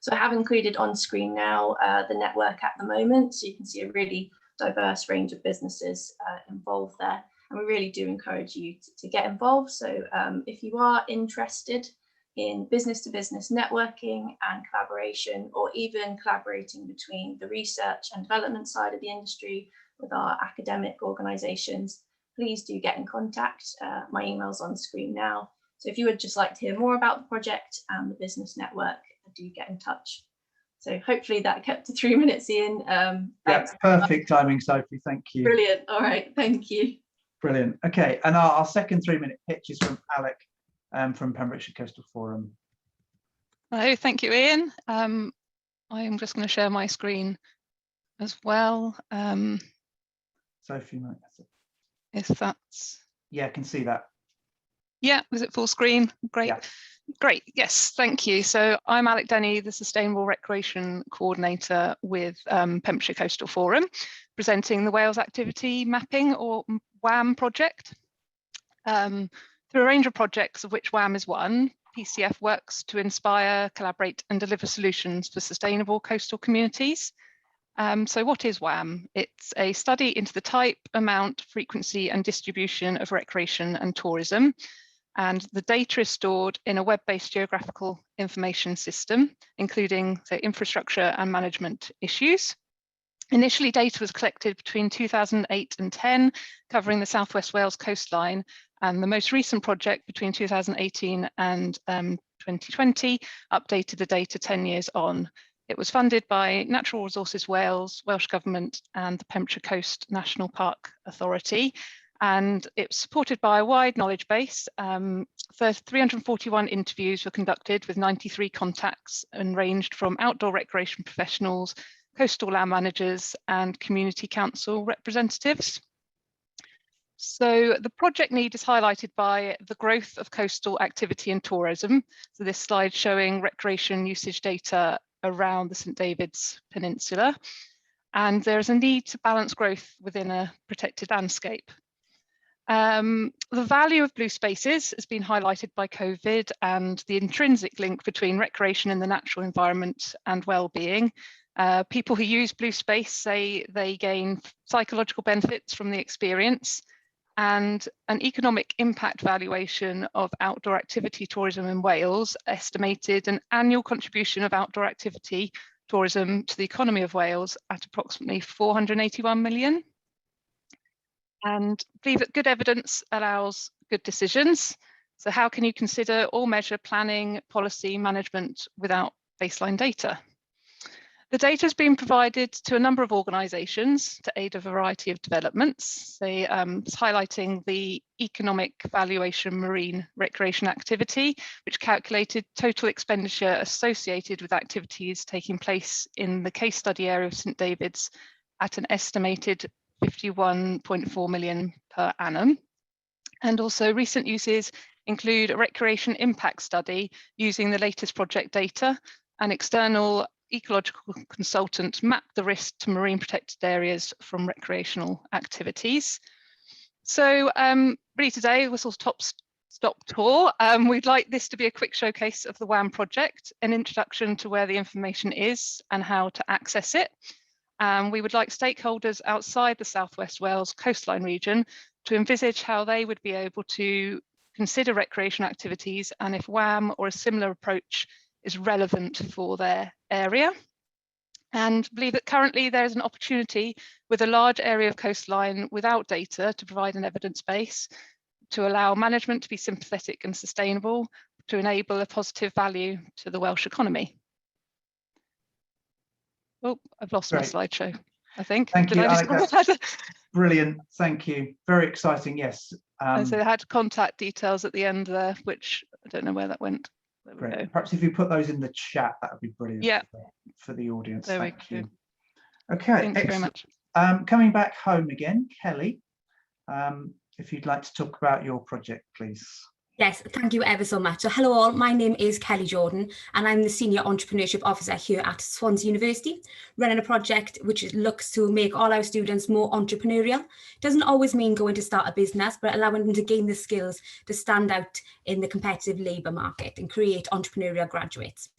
So I have included on screen now the network at the moment, so you can see a really diverse range of businesses involved there, and we really do encourage you to get involved. So if you are interested in business-to-business networking and collaboration, or even collaborating between the research and development side of the industry with our academic organisations, please do get in contact. My email's on screen now. So if you would just like to hear more about the project and the business network, do get in touch. So hopefully that kept to 3 minutes, Ian. That's perfect timing, Sophie. Thank you. Brilliant. All right. Thank you. Brilliant. Okay. And our second 3-minute pitch is from Alec from Pembrokeshire Coastal Forum. Hello. Thank you, Ian. I am just going to share my screen as well. Sophie, if that's... Yeah, I can see that. Yeah, was it full screen? Great. Yeah. Great, yes, thank you. So I'm Alec Denny, the Sustainable Recreation Coordinator with Pembrokeshire Coastal Forum, presenting the Wales Activity Mapping, or WAM project. Through a range of projects, of which WAM is one, PCF works to inspire, collaborate and deliver solutions for sustainable coastal communities. So what is WAM? It's a study into the type, amount, frequency and distribution of recreation and tourism. And the data is stored in a web-based geographical information system, including the infrastructure and management issues. Initially, data was collected between 2008 and 10, covering the South West Wales coastline. And the most recent project between 2018 and 2020 updated the data 10 years on. It was funded by Natural Resources Wales, Welsh Government and the Pembrokeshire Coast National Park Authority. And it was supported by a wide knowledge base. 341 interviews were conducted with 93 contacts and ranged from outdoor recreation professionals, coastal land managers and community council representatives. So the project need is highlighted by the growth of coastal activity and tourism. So this slide showing recreation usage data around the St David's Peninsula. And there is a need to balance growth within a protected landscape. The value of blue spaces has been highlighted by COVID and the intrinsic link between recreation in the natural environment and well-being. People who use blue space say they gain psychological benefits from the experience, and an economic impact valuation of outdoor activity tourism in Wales estimated an annual contribution of outdoor activity tourism to the economy of Wales at approximately 481 million. And believe that good evidence allows good decisions. So how can you consider or measure planning, policy, management without baseline data? The data has been provided to a number of organisations to aid a variety of developments. They highlighting the economic valuation marine recreation activity, which calculated total expenditure associated with activities taking place in the case study area of St David's at an estimated 51.4 million per annum. And also recent uses include a recreation impact study using the latest project data. An external ecological consultant mapped the risk to marine protected areas from recreational activities. So really today was a stop tour. We'd like this to be a quick showcase of the WAM project, an introduction to where the information is and how to access it. We would like stakeholders outside the South West Wales coastline region to envisage how they would be able to consider recreation activities and if WAM or a similar approach is relevant for their area. And believe that currently there is an opportunity with a large area of coastline without data to provide an evidence base, to allow management to be sympathetic and sustainable, to enable a positive value to the Welsh economy. Oh, I've lost my slideshow, I think. Thank you, Alex. Brilliant, thank you. Very exciting, yes. So I had contact details at the end there, which I don't know where that went. There we go. Perhaps if you put those in the chat, that would be brilliant. Yeah. For the audience. There Thank we you. go. Okay, Thank you very much. Coming back home again, Kelly, if you'd like to talk about your project, please. Yes, thank you ever so much. So hello all, my name is Kelly Jordan and I'm the Senior Entrepreneurship Officer here at Swansea University, running a project which looks to make all our students more entrepreneurial. Doesn't always mean going to start a business, but allowing them to gain the skills to stand out in the competitive labour market and create entrepreneurial graduates.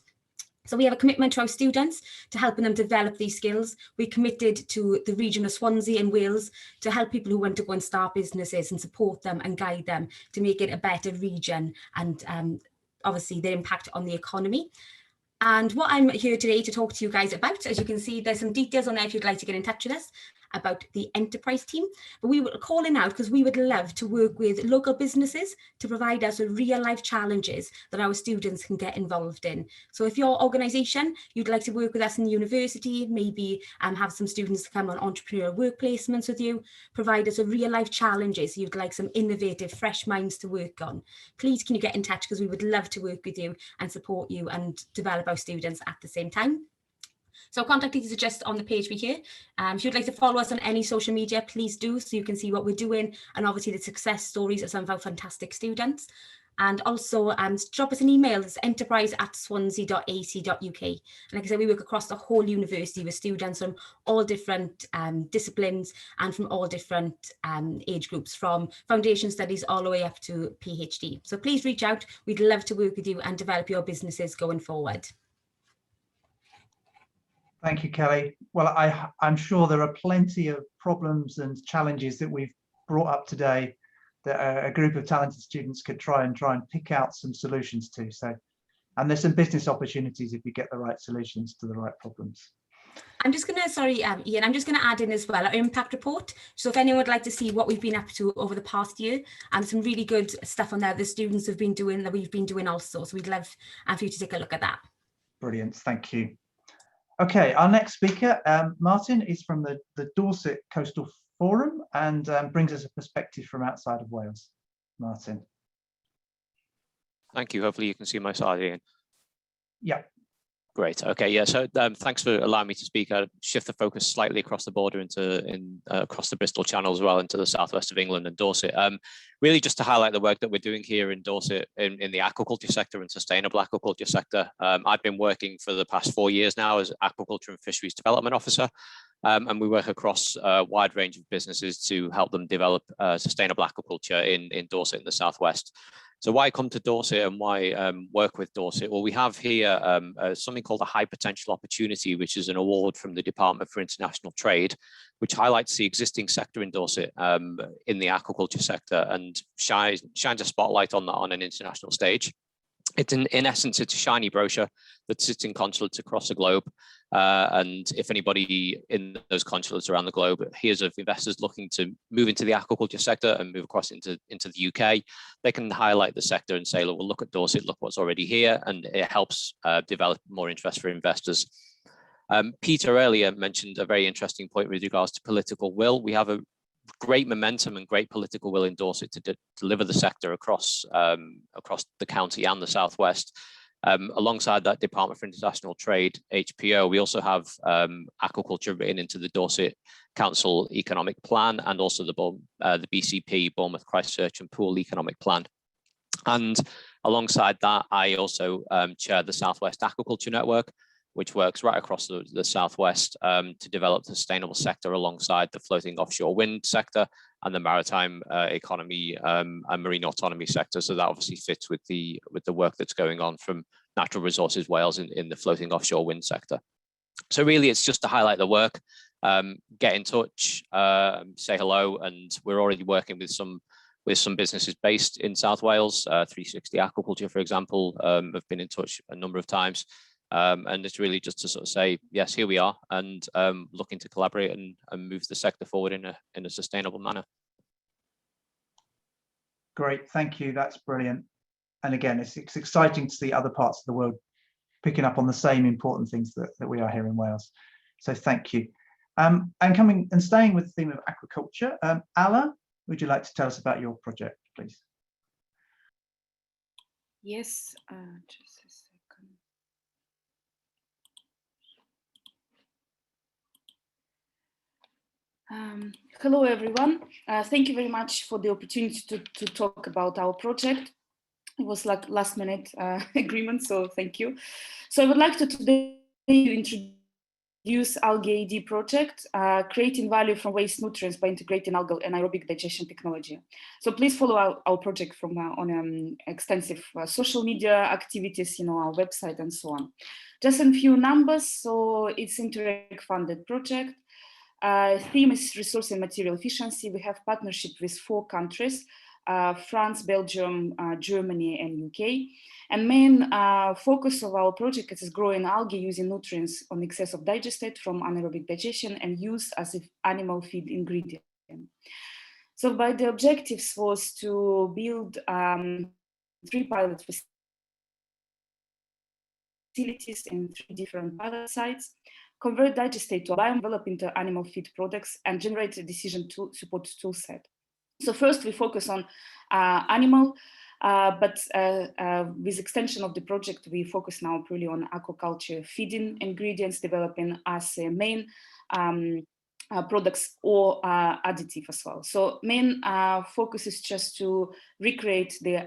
So we have a commitment to our students to helping them develop these skills. We committed to the region of Swansea and Wales to help people who want to go and start businesses and support them and guide them to make it a better region and obviously their impact on the economy. And what I'm here today to talk to you guys about, as you can see, there's some details on there if you'd like to get in touch with us about the enterprise team. But we were calling out because we would love to work with local businesses to provide us with real life challenges that our students can get involved in. So if your organisation, you'd like to work with us in the university, maybe have some students come on entrepreneurial work placements with you, provide us with real life challenges you'd like some innovative, fresh minds to work on, please can you get in touch because we would love to work with you and support you and develop our students at the same time. So contact details are just on the page here. If you'd like to follow us on any social media, please do, so you can see what we're doing and obviously the success stories of some of our fantastic students. And also drop us an email. It's enterprise@swansea.ac.uk. And like I said, we work across the whole university with students from all different disciplines and from all different age groups, from foundation studies all the way up to PhD. So please reach out. We'd love to work with you and develop your businesses going forward. Thank you, Kelly. Well, I'm sure there are plenty of problems and challenges that we've brought up today that a group of talented students could try and pick out some solutions to. So, and there's some business opportunities if you get the right solutions to the right problems. I'm just going to, sorry, Ian, I'm just going to add in as well our impact report. So if anyone would like to see what we've been up to over the past year, and some really good stuff on there the students have been doing, that we've been doing also. So we'd love for you to take a look at that. Brilliant, thank you. Okay, our next speaker, Martin, is from the Dorset Coastal Forum and brings us a perspective from outside of Wales. Martin. Thank you. Hopefully you can see my slide, Ian. Yeah. Great. Okay. Yeah. So thanks for allowing me to speak. I'll shift the focus slightly across the border across the Bristol Channel as well into the southwest of England and Dorset. Really just to highlight the work that we're doing here in Dorset in the aquaculture sector and sustainable aquaculture sector. I've been working for the past 4 years now as Aquaculture and Fisheries Development Officer. And we work across a wide range of businesses to help them develop sustainable aquaculture in Dorset in the southwest. So why come to Dorset and why work with Dorset? Well, we have here something called a High Potential Opportunity, which is an award from the Department for International Trade, which highlights the existing sector in Dorset in the aquaculture sector and shines a spotlight on an international stage. It's in essence, it's a shiny brochure that sits in consulates across the globe. And if anybody in those consulates around the globe hears of investors looking to move into the aquaculture sector and move across into the UK, they can highlight the sector and say, look, well, look at Dorset, look what's already here. And it helps develop more interest for investors. Peter earlier mentioned a very interesting point with regards to political will. We have a great momentum and great political will in Dorset to deliver the sector across the county and the southwest. Alongside that Department for International Trade, HPO, we also have aquaculture written into the Dorset Council Economic Plan and also the BCP, Bournemouth, Christchurch and Poole Economic Plan. And alongside that, I also chair the Southwest Aquaculture Network, which works right across the southwest to develop the sustainable sector alongside the floating offshore wind sector and the maritime economy and marine autonomy sector. So that obviously fits with the work that's going on from Natural Resources Wales in the floating offshore wind sector. So really, it's just to highlight the work, get in touch, say hello, and we're already working with some businesses based in South Wales. 360 Aquaculture, for example, have been in touch a number of times. And it's really just to sort of say, yes, here we are, and looking to collaborate and move the sector forward in a sustainable manner. Great, thank you. That's brilliant. And again, it's exciting to see other parts of the world picking up on the same important things that we are here in Wales. So thank you. And staying with the theme of aquaculture, Ala, would you like to tell us about your project, please? Yes, just a second. Hello, everyone. Thank you very much for the opportunity to talk about our project. It was like last minute agreement, so thank you. So I would like to today introduce Algae AD project, creating value from waste nutrients by integrating algal and aerobic digestion technology. So please follow our project from on extensive social media activities, our website and so on. Just a few numbers. So it's Interreg funded project. Theme is resource and material efficiency. We have partnership with 4 countries, France, Belgium, Germany, and UK. And main focus of our project is growing algae using nutrients on excess of digestate from anaerobic digestion and used as an animal feed ingredient. So by the objectives was to build 3 pilot facilities in 3 different pilot sites, convert digestate to biome, develop into animal feed products, and generate a decision to support tool set. So first we focus on animal, but with extension of the project, we focus now purely on aquaculture feeding ingredients, developing as a main products or additive as well. So main focus is just to recreate the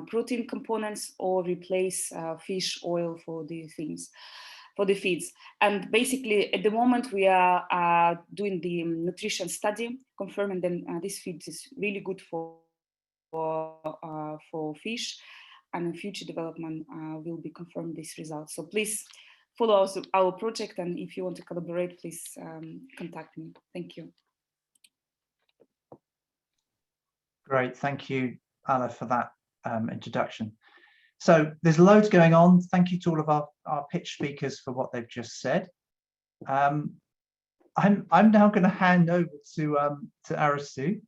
protein components or replace fish oil for the things, for the feeds. And basically at the moment we are doing the nutrition study, confirming that this feed is really good for fish, and in future development will be confirmed this result. So please follow our project, and if you want to collaborate, please contact me. Thank you. Great, thank you, Ala, for that introduction. So there's loads going on. Thank you to all of our pitch speakers for what they've just said. I'm now going to hand over to Arasu.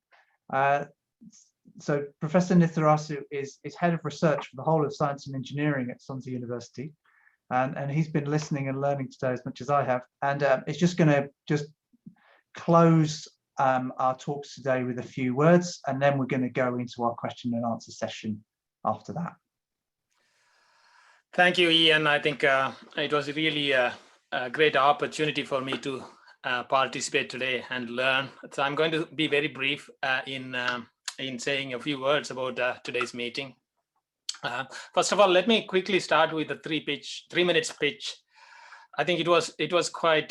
So Professor Nitharasu is head of research for the whole of science and engineering at Swansea University. And he's been listening and learning today as much as I have. And it's just going to close our talks today with a few words, and then we're going to go into our question and answer session after that. Thank you, Ian. I think it was really a great opportunity for me to participate today and learn. So I'm going to be very brief in saying a few words about today's meeting. First of all, let me quickly start with the 3 minutes pitch. I think it was quite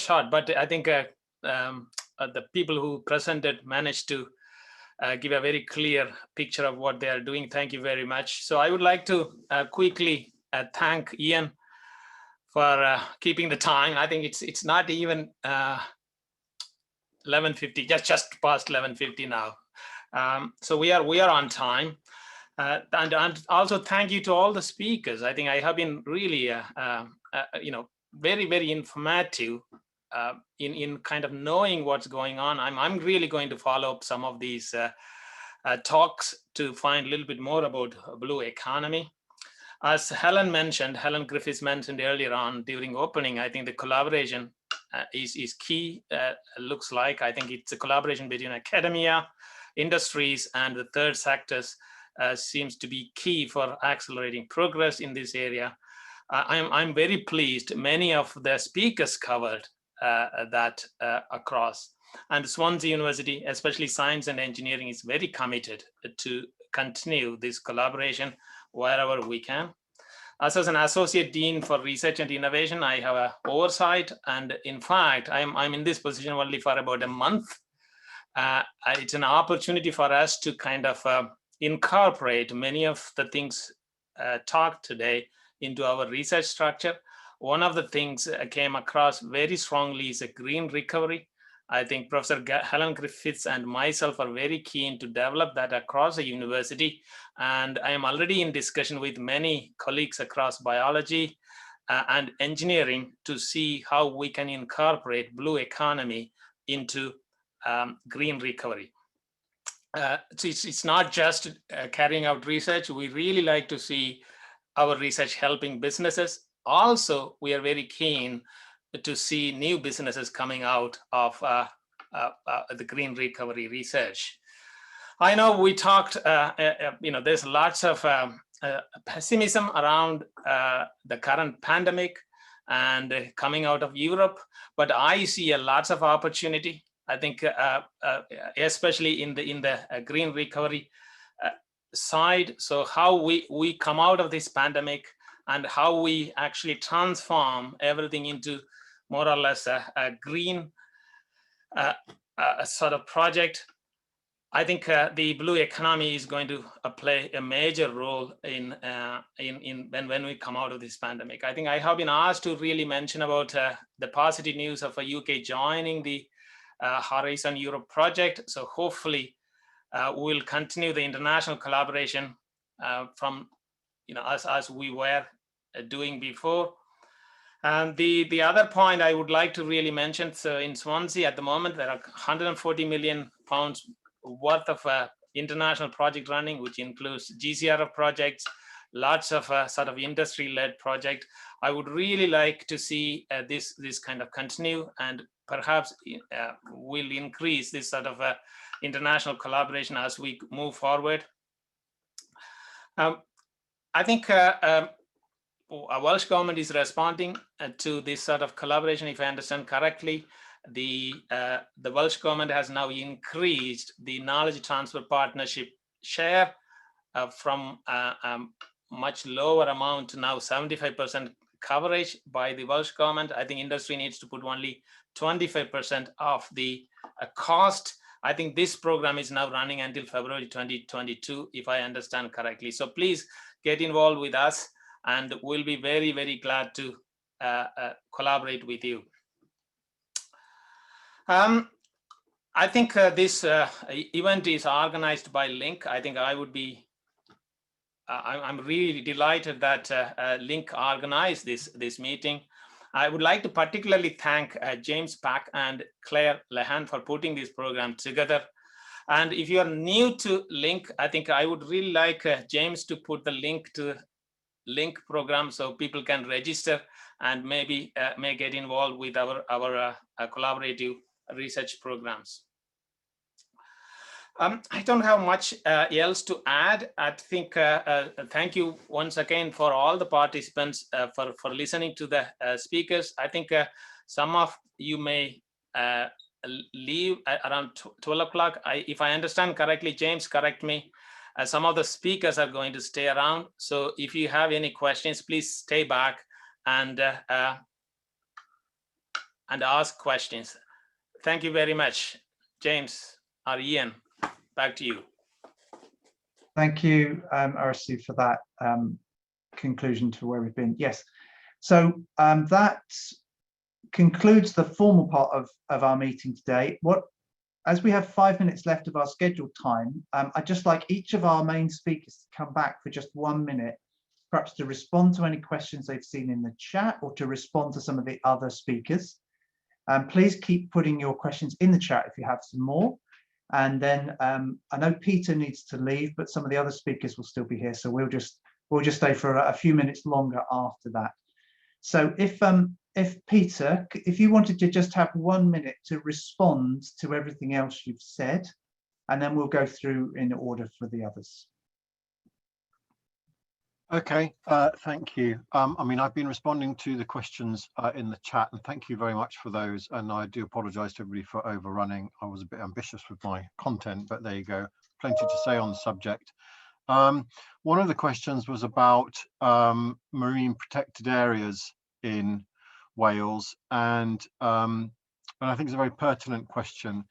short, but I think the people who presented managed to give a very clear picture of what they are doing. Thank you very much. So I would like to quickly thank Ian for keeping the time. I think it's not even 11:50, just past 11:50 now. So we are on time. And also thank you to all the speakers. I think I have been really, very, very informative in kind of knowing what's going on. I'm really going to follow up some of these talks to find a little bit more about blue economy. As Helen Griffiths mentioned earlier on during opening, I think the collaboration is key. Looks like, I think it's a collaboration between academia, industries, and the third sectors. Seems to be key for accelerating progress in this area. I'm very pleased many of the speakers covered that across. And Swansea University, especially science and engineering, is very committed to continue this collaboration wherever we can. As an associate dean for research and innovation, I have an oversight, and in fact, I'm in this position only for about a month. It's an opportunity for us to kind of incorporate many of the things talked today into our research structure. One of the things I came across very strongly is a green recovery. I think Professor Helen Griffiths and myself are very keen to develop that across the university. And I am already in discussion with many colleagues across biology and engineering to see how we can incorporate blue economy into green recovery. So it's not just carrying out research. We really like to see our research helping businesses. Also, we are very keen to see new businesses coming out of the green recovery research. I know we talked, there's lots of pessimism around the current pandemic and coming out of Europe, but I see a lots of opportunity. I think especially in the green recovery side. So how we come out of this pandemic and how we actually transform everything into more or less a green sort of project. I think the blue economy is going to play a major role in when we come out of this pandemic. I think I have been asked to really mention about the positive news of UK joining the Horizon Europe project. So hopefully we'll continue the international collaboration from as we were doing before. And the other point I would like to really mention, so in Swansea at the moment there are 140 million pounds worth of international project running, which includes GCRF projects, lots of sort of industry-led project. I would really like to see this kind of continue, and perhaps will increase this sort of international collaboration as we move forward. I think our Welsh government is responding to this sort of collaboration, if I understand correctly. the Welsh government has now increased the knowledge transfer partnership share from much lower amount to now 75% coverage by the Welsh government. I think industry needs to put only 25% of the cost. I think this program is now running until February 2022, if I understand correctly. So please get involved with us, and we'll be very, very glad to collaborate with you. I think this event is organized by LINC. I think I would be, I'm really delighted that LINC organized this meeting. I would like to particularly thank James Pack and Claire Lehan for putting this program together. And if you are new to LINC, I think I would really like James to put the link to LINC program so people can register and maybe may get involved with our collaborative research programs. I don't have much else to add. I think thank you once again for all the participants for listening to the speakers. I think some of you may leave around 12 o'clock. If I understand correctly, James, correct me. Some of the speakers are going to stay around. So if you have any questions, please stay back and ask questions. Thank you very much, James or Ian. Back to you. Thank you, Arasu, for that conclusion to where we've been. Yes, so that concludes the formal part of our meeting today. As we have 5 minutes left of our scheduled time, I'd just like each of our main speakers to come back for just 1 minute, perhaps to respond to any questions they've seen in the chat or to respond to some of the other speakers. Please keep putting your questions in the chat if you have some more. And then I know Peter needs to leave, but some of the other speakers will still be here. So we'll just stay for a few minutes longer after that. So if Peter, if you wanted to just have 1 minute to respond to everything else you've said, and then we'll go through in order for the others. Okay, thank you. I mean, I've been responding to the questions in the chat, and thank you very much for those. And I do apologise to everybody for overrunning. I was a bit ambitious with my content, but there you go. Plenty to say on the subject. One of the questions was about marine protected areas in Wales, and I think it's a very pertinent question.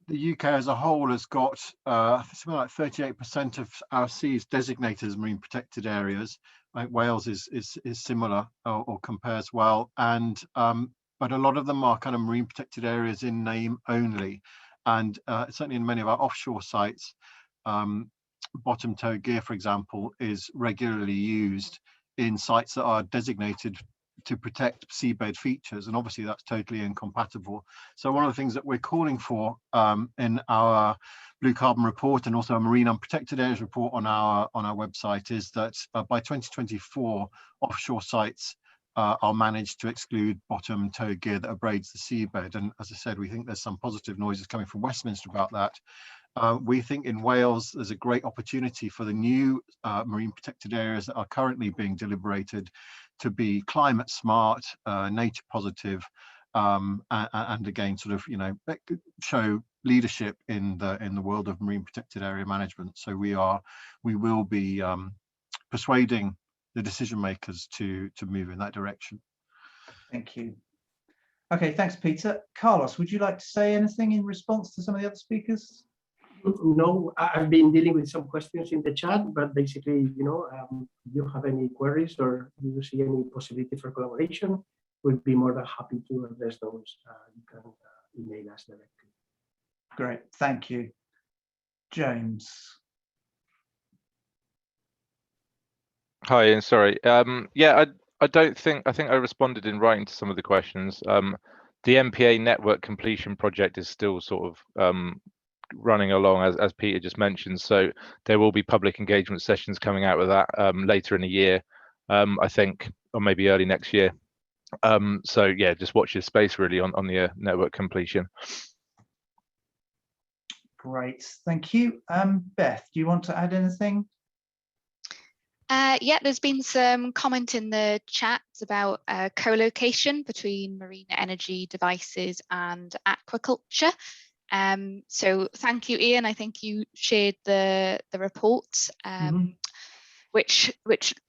The UK as a whole has got something like 38% of our seas designated as marine protected areas. I think Wales is similar or compares well, and but a lot of them are kind of marine protected areas in name only, and certainly in many of our offshore sites, bottom tow gear, for example, is regularly used in sites that are designated to protect seabed features, and obviously that's totally incompatible. So one of the things that we're calling for in our blue carbon report and also a marine unprotected areas report on our website is that by 2024 offshore sites are managed to exclude bottom tow gear that abrades the seabed. And as I said, we think there's some positive noises coming from Westminster about that. We think in Wales there's a great opportunity for the new marine protected areas that are currently being deliberated to be climate smart, nature positive, and again, sort of, you know, show leadership in the world of marine protected area management. So we will be persuading the decision makers to move in that direction. Thank you. Okay, thanks, Peter. Carlos, would you like to say anything in response to some of the other speakers? No, I've been dealing with some questions in the chat, but basically, you know, if you have any queries or you see any possibility for collaboration, we'd be more than happy to address those. You can email us directly. Great, thank you. James. Hi, and sorry. Yeah, I think I responded in writing to some of the questions. The MPA network completion project is still sort of running along as Peter just mentioned, so there will be public engagement sessions coming out with that later in the year, I think, or maybe early next year. So yeah, just watch your space really on the network completion. Great, thank you. Beth, do you want to add anything? Yeah, there's been some comment in the chat about co-location between marine energy devices and aquaculture. So thank you, Ian. I think you shared the report, which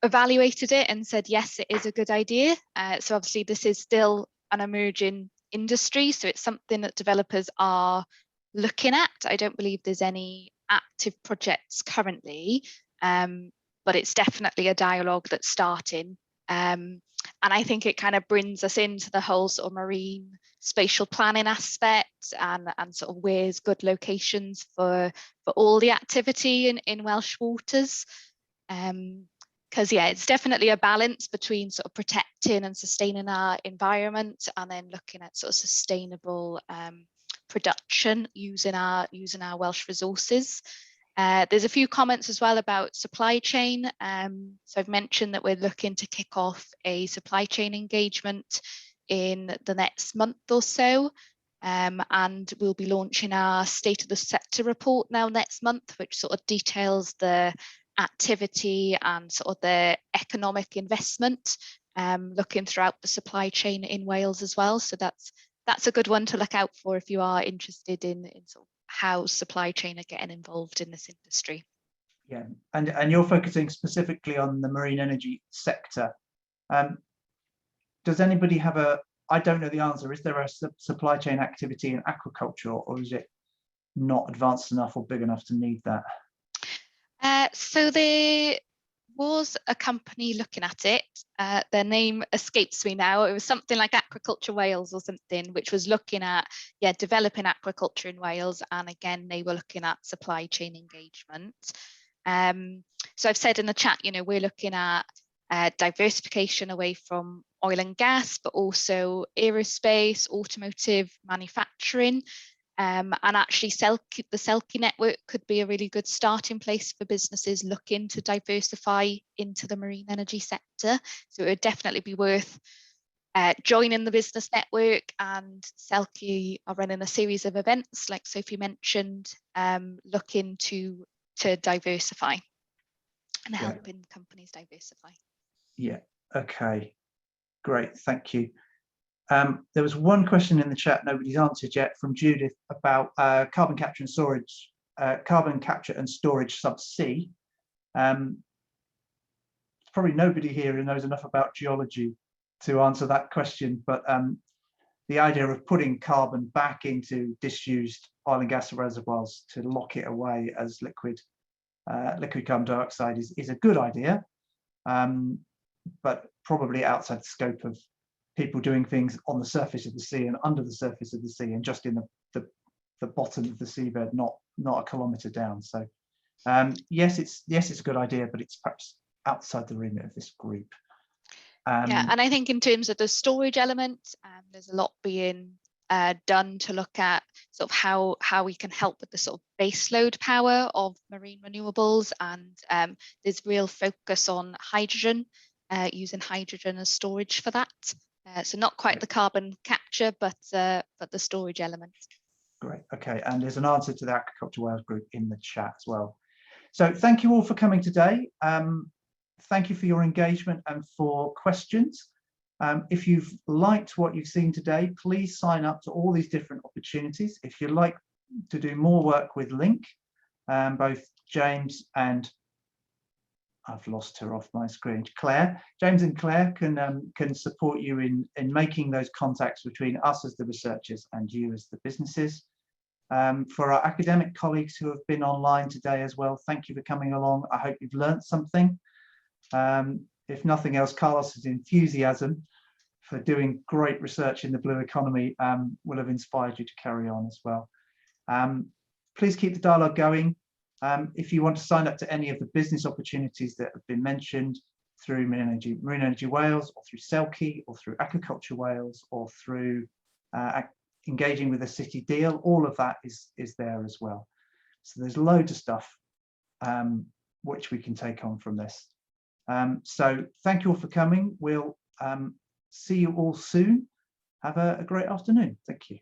evaluated it and said, yes, it is a good idea. So obviously this is still an emerging industry, so it's something that developers are looking at. I don't believe there's any active projects currently, but it's definitely a dialogue that's starting. And I think it kind of brings us into the whole sort of marine spatial planning aspect and sort of where's good locations for all the activity in Welsh waters. Because yeah, it's definitely a balance between sort of protecting and sustaining our environment and then looking at sort of sustainable production using our Welsh resources. There's a few comments as well about supply chain. So I've mentioned that we're looking to kick off a supply chain engagement in the next month or so. And we'll be launching our State of the Sector report now next month, which sort of details the activity and sort of the economic investment, looking throughout the supply chain in Wales as well. So that's a good one to look out for if you are interested in sort of how supply chain are getting involved in this industry. Yeah, and you're focusing specifically on the marine energy sector. Does anybody have I don't know the answer, is there a supply chain activity in aquaculture, or is it not advanced enough or big enough to need that? So there was a company looking at it. Their name escapes me now. It was something like Aquaculture Wales or something, which was looking at developing aquaculture in Wales. And again, they were looking at supply chain engagement. So I've said in the chat, we're looking at diversification away from oil and gas, but also aerospace, automotive, manufacturing. And actually the Selkie network could be a really good starting place for businesses looking to diversify into the marine energy sector. So it would definitely be worth joining the business network, and Selkie are running a series of events, like Sophie mentioned, looking to diversify and helping companies diversify. Yeah, okay, great, thank you. There was one question in the chat nobody's answered yet from Judith about carbon capture and storage subsea. Probably nobody here who knows enough about geology to answer that question, but the idea of putting carbon back into disused oil and gas reservoirs to lock it away as liquid carbon dioxide is a good idea, but probably outside the scope of people doing things on the surface of the sea and under the surface of the sea and just in the bottom of the seabed, not a kilometre down. So yes, it's a good idea, but it's perhaps outside the remit of this group. Yeah, and I think in terms of the storage element, there's a lot being done to look at sort of how we can help with the sort of baseload power of marine renewables, and there's real focus on hydrogen, using hydrogen as storage for that. So not quite the carbon capture, but the storage element. Great, okay, and there's an answer to the Aquaculture Wales group in the chat as well. So thank you all for coming today. Thank you for your engagement and for questions. If you've liked what you've seen today, please sign up to all these different opportunities. If you'd like to do more work with LINC, both James and I've lost her off my screen. James and Claire can support you in making those contacts between us as the researchers and you as the businesses. For our academic colleagues who have been online today as well, thank you for coming along. I hope you've learned something. If nothing else, Carlos's enthusiasm for doing great research in the blue economy will have inspired you to carry on as well. Please keep the dialogue going. If you want to sign up to any of the business opportunities that have been mentioned through Marine Energy Wales, or through Selkie, or through Aquaculture Wales, or through engaging with a city deal, all of that is there as well. So there's loads of stuff which we can take on from this. So thank you all for coming. We'll see you all soon. Have a great afternoon. Thank you.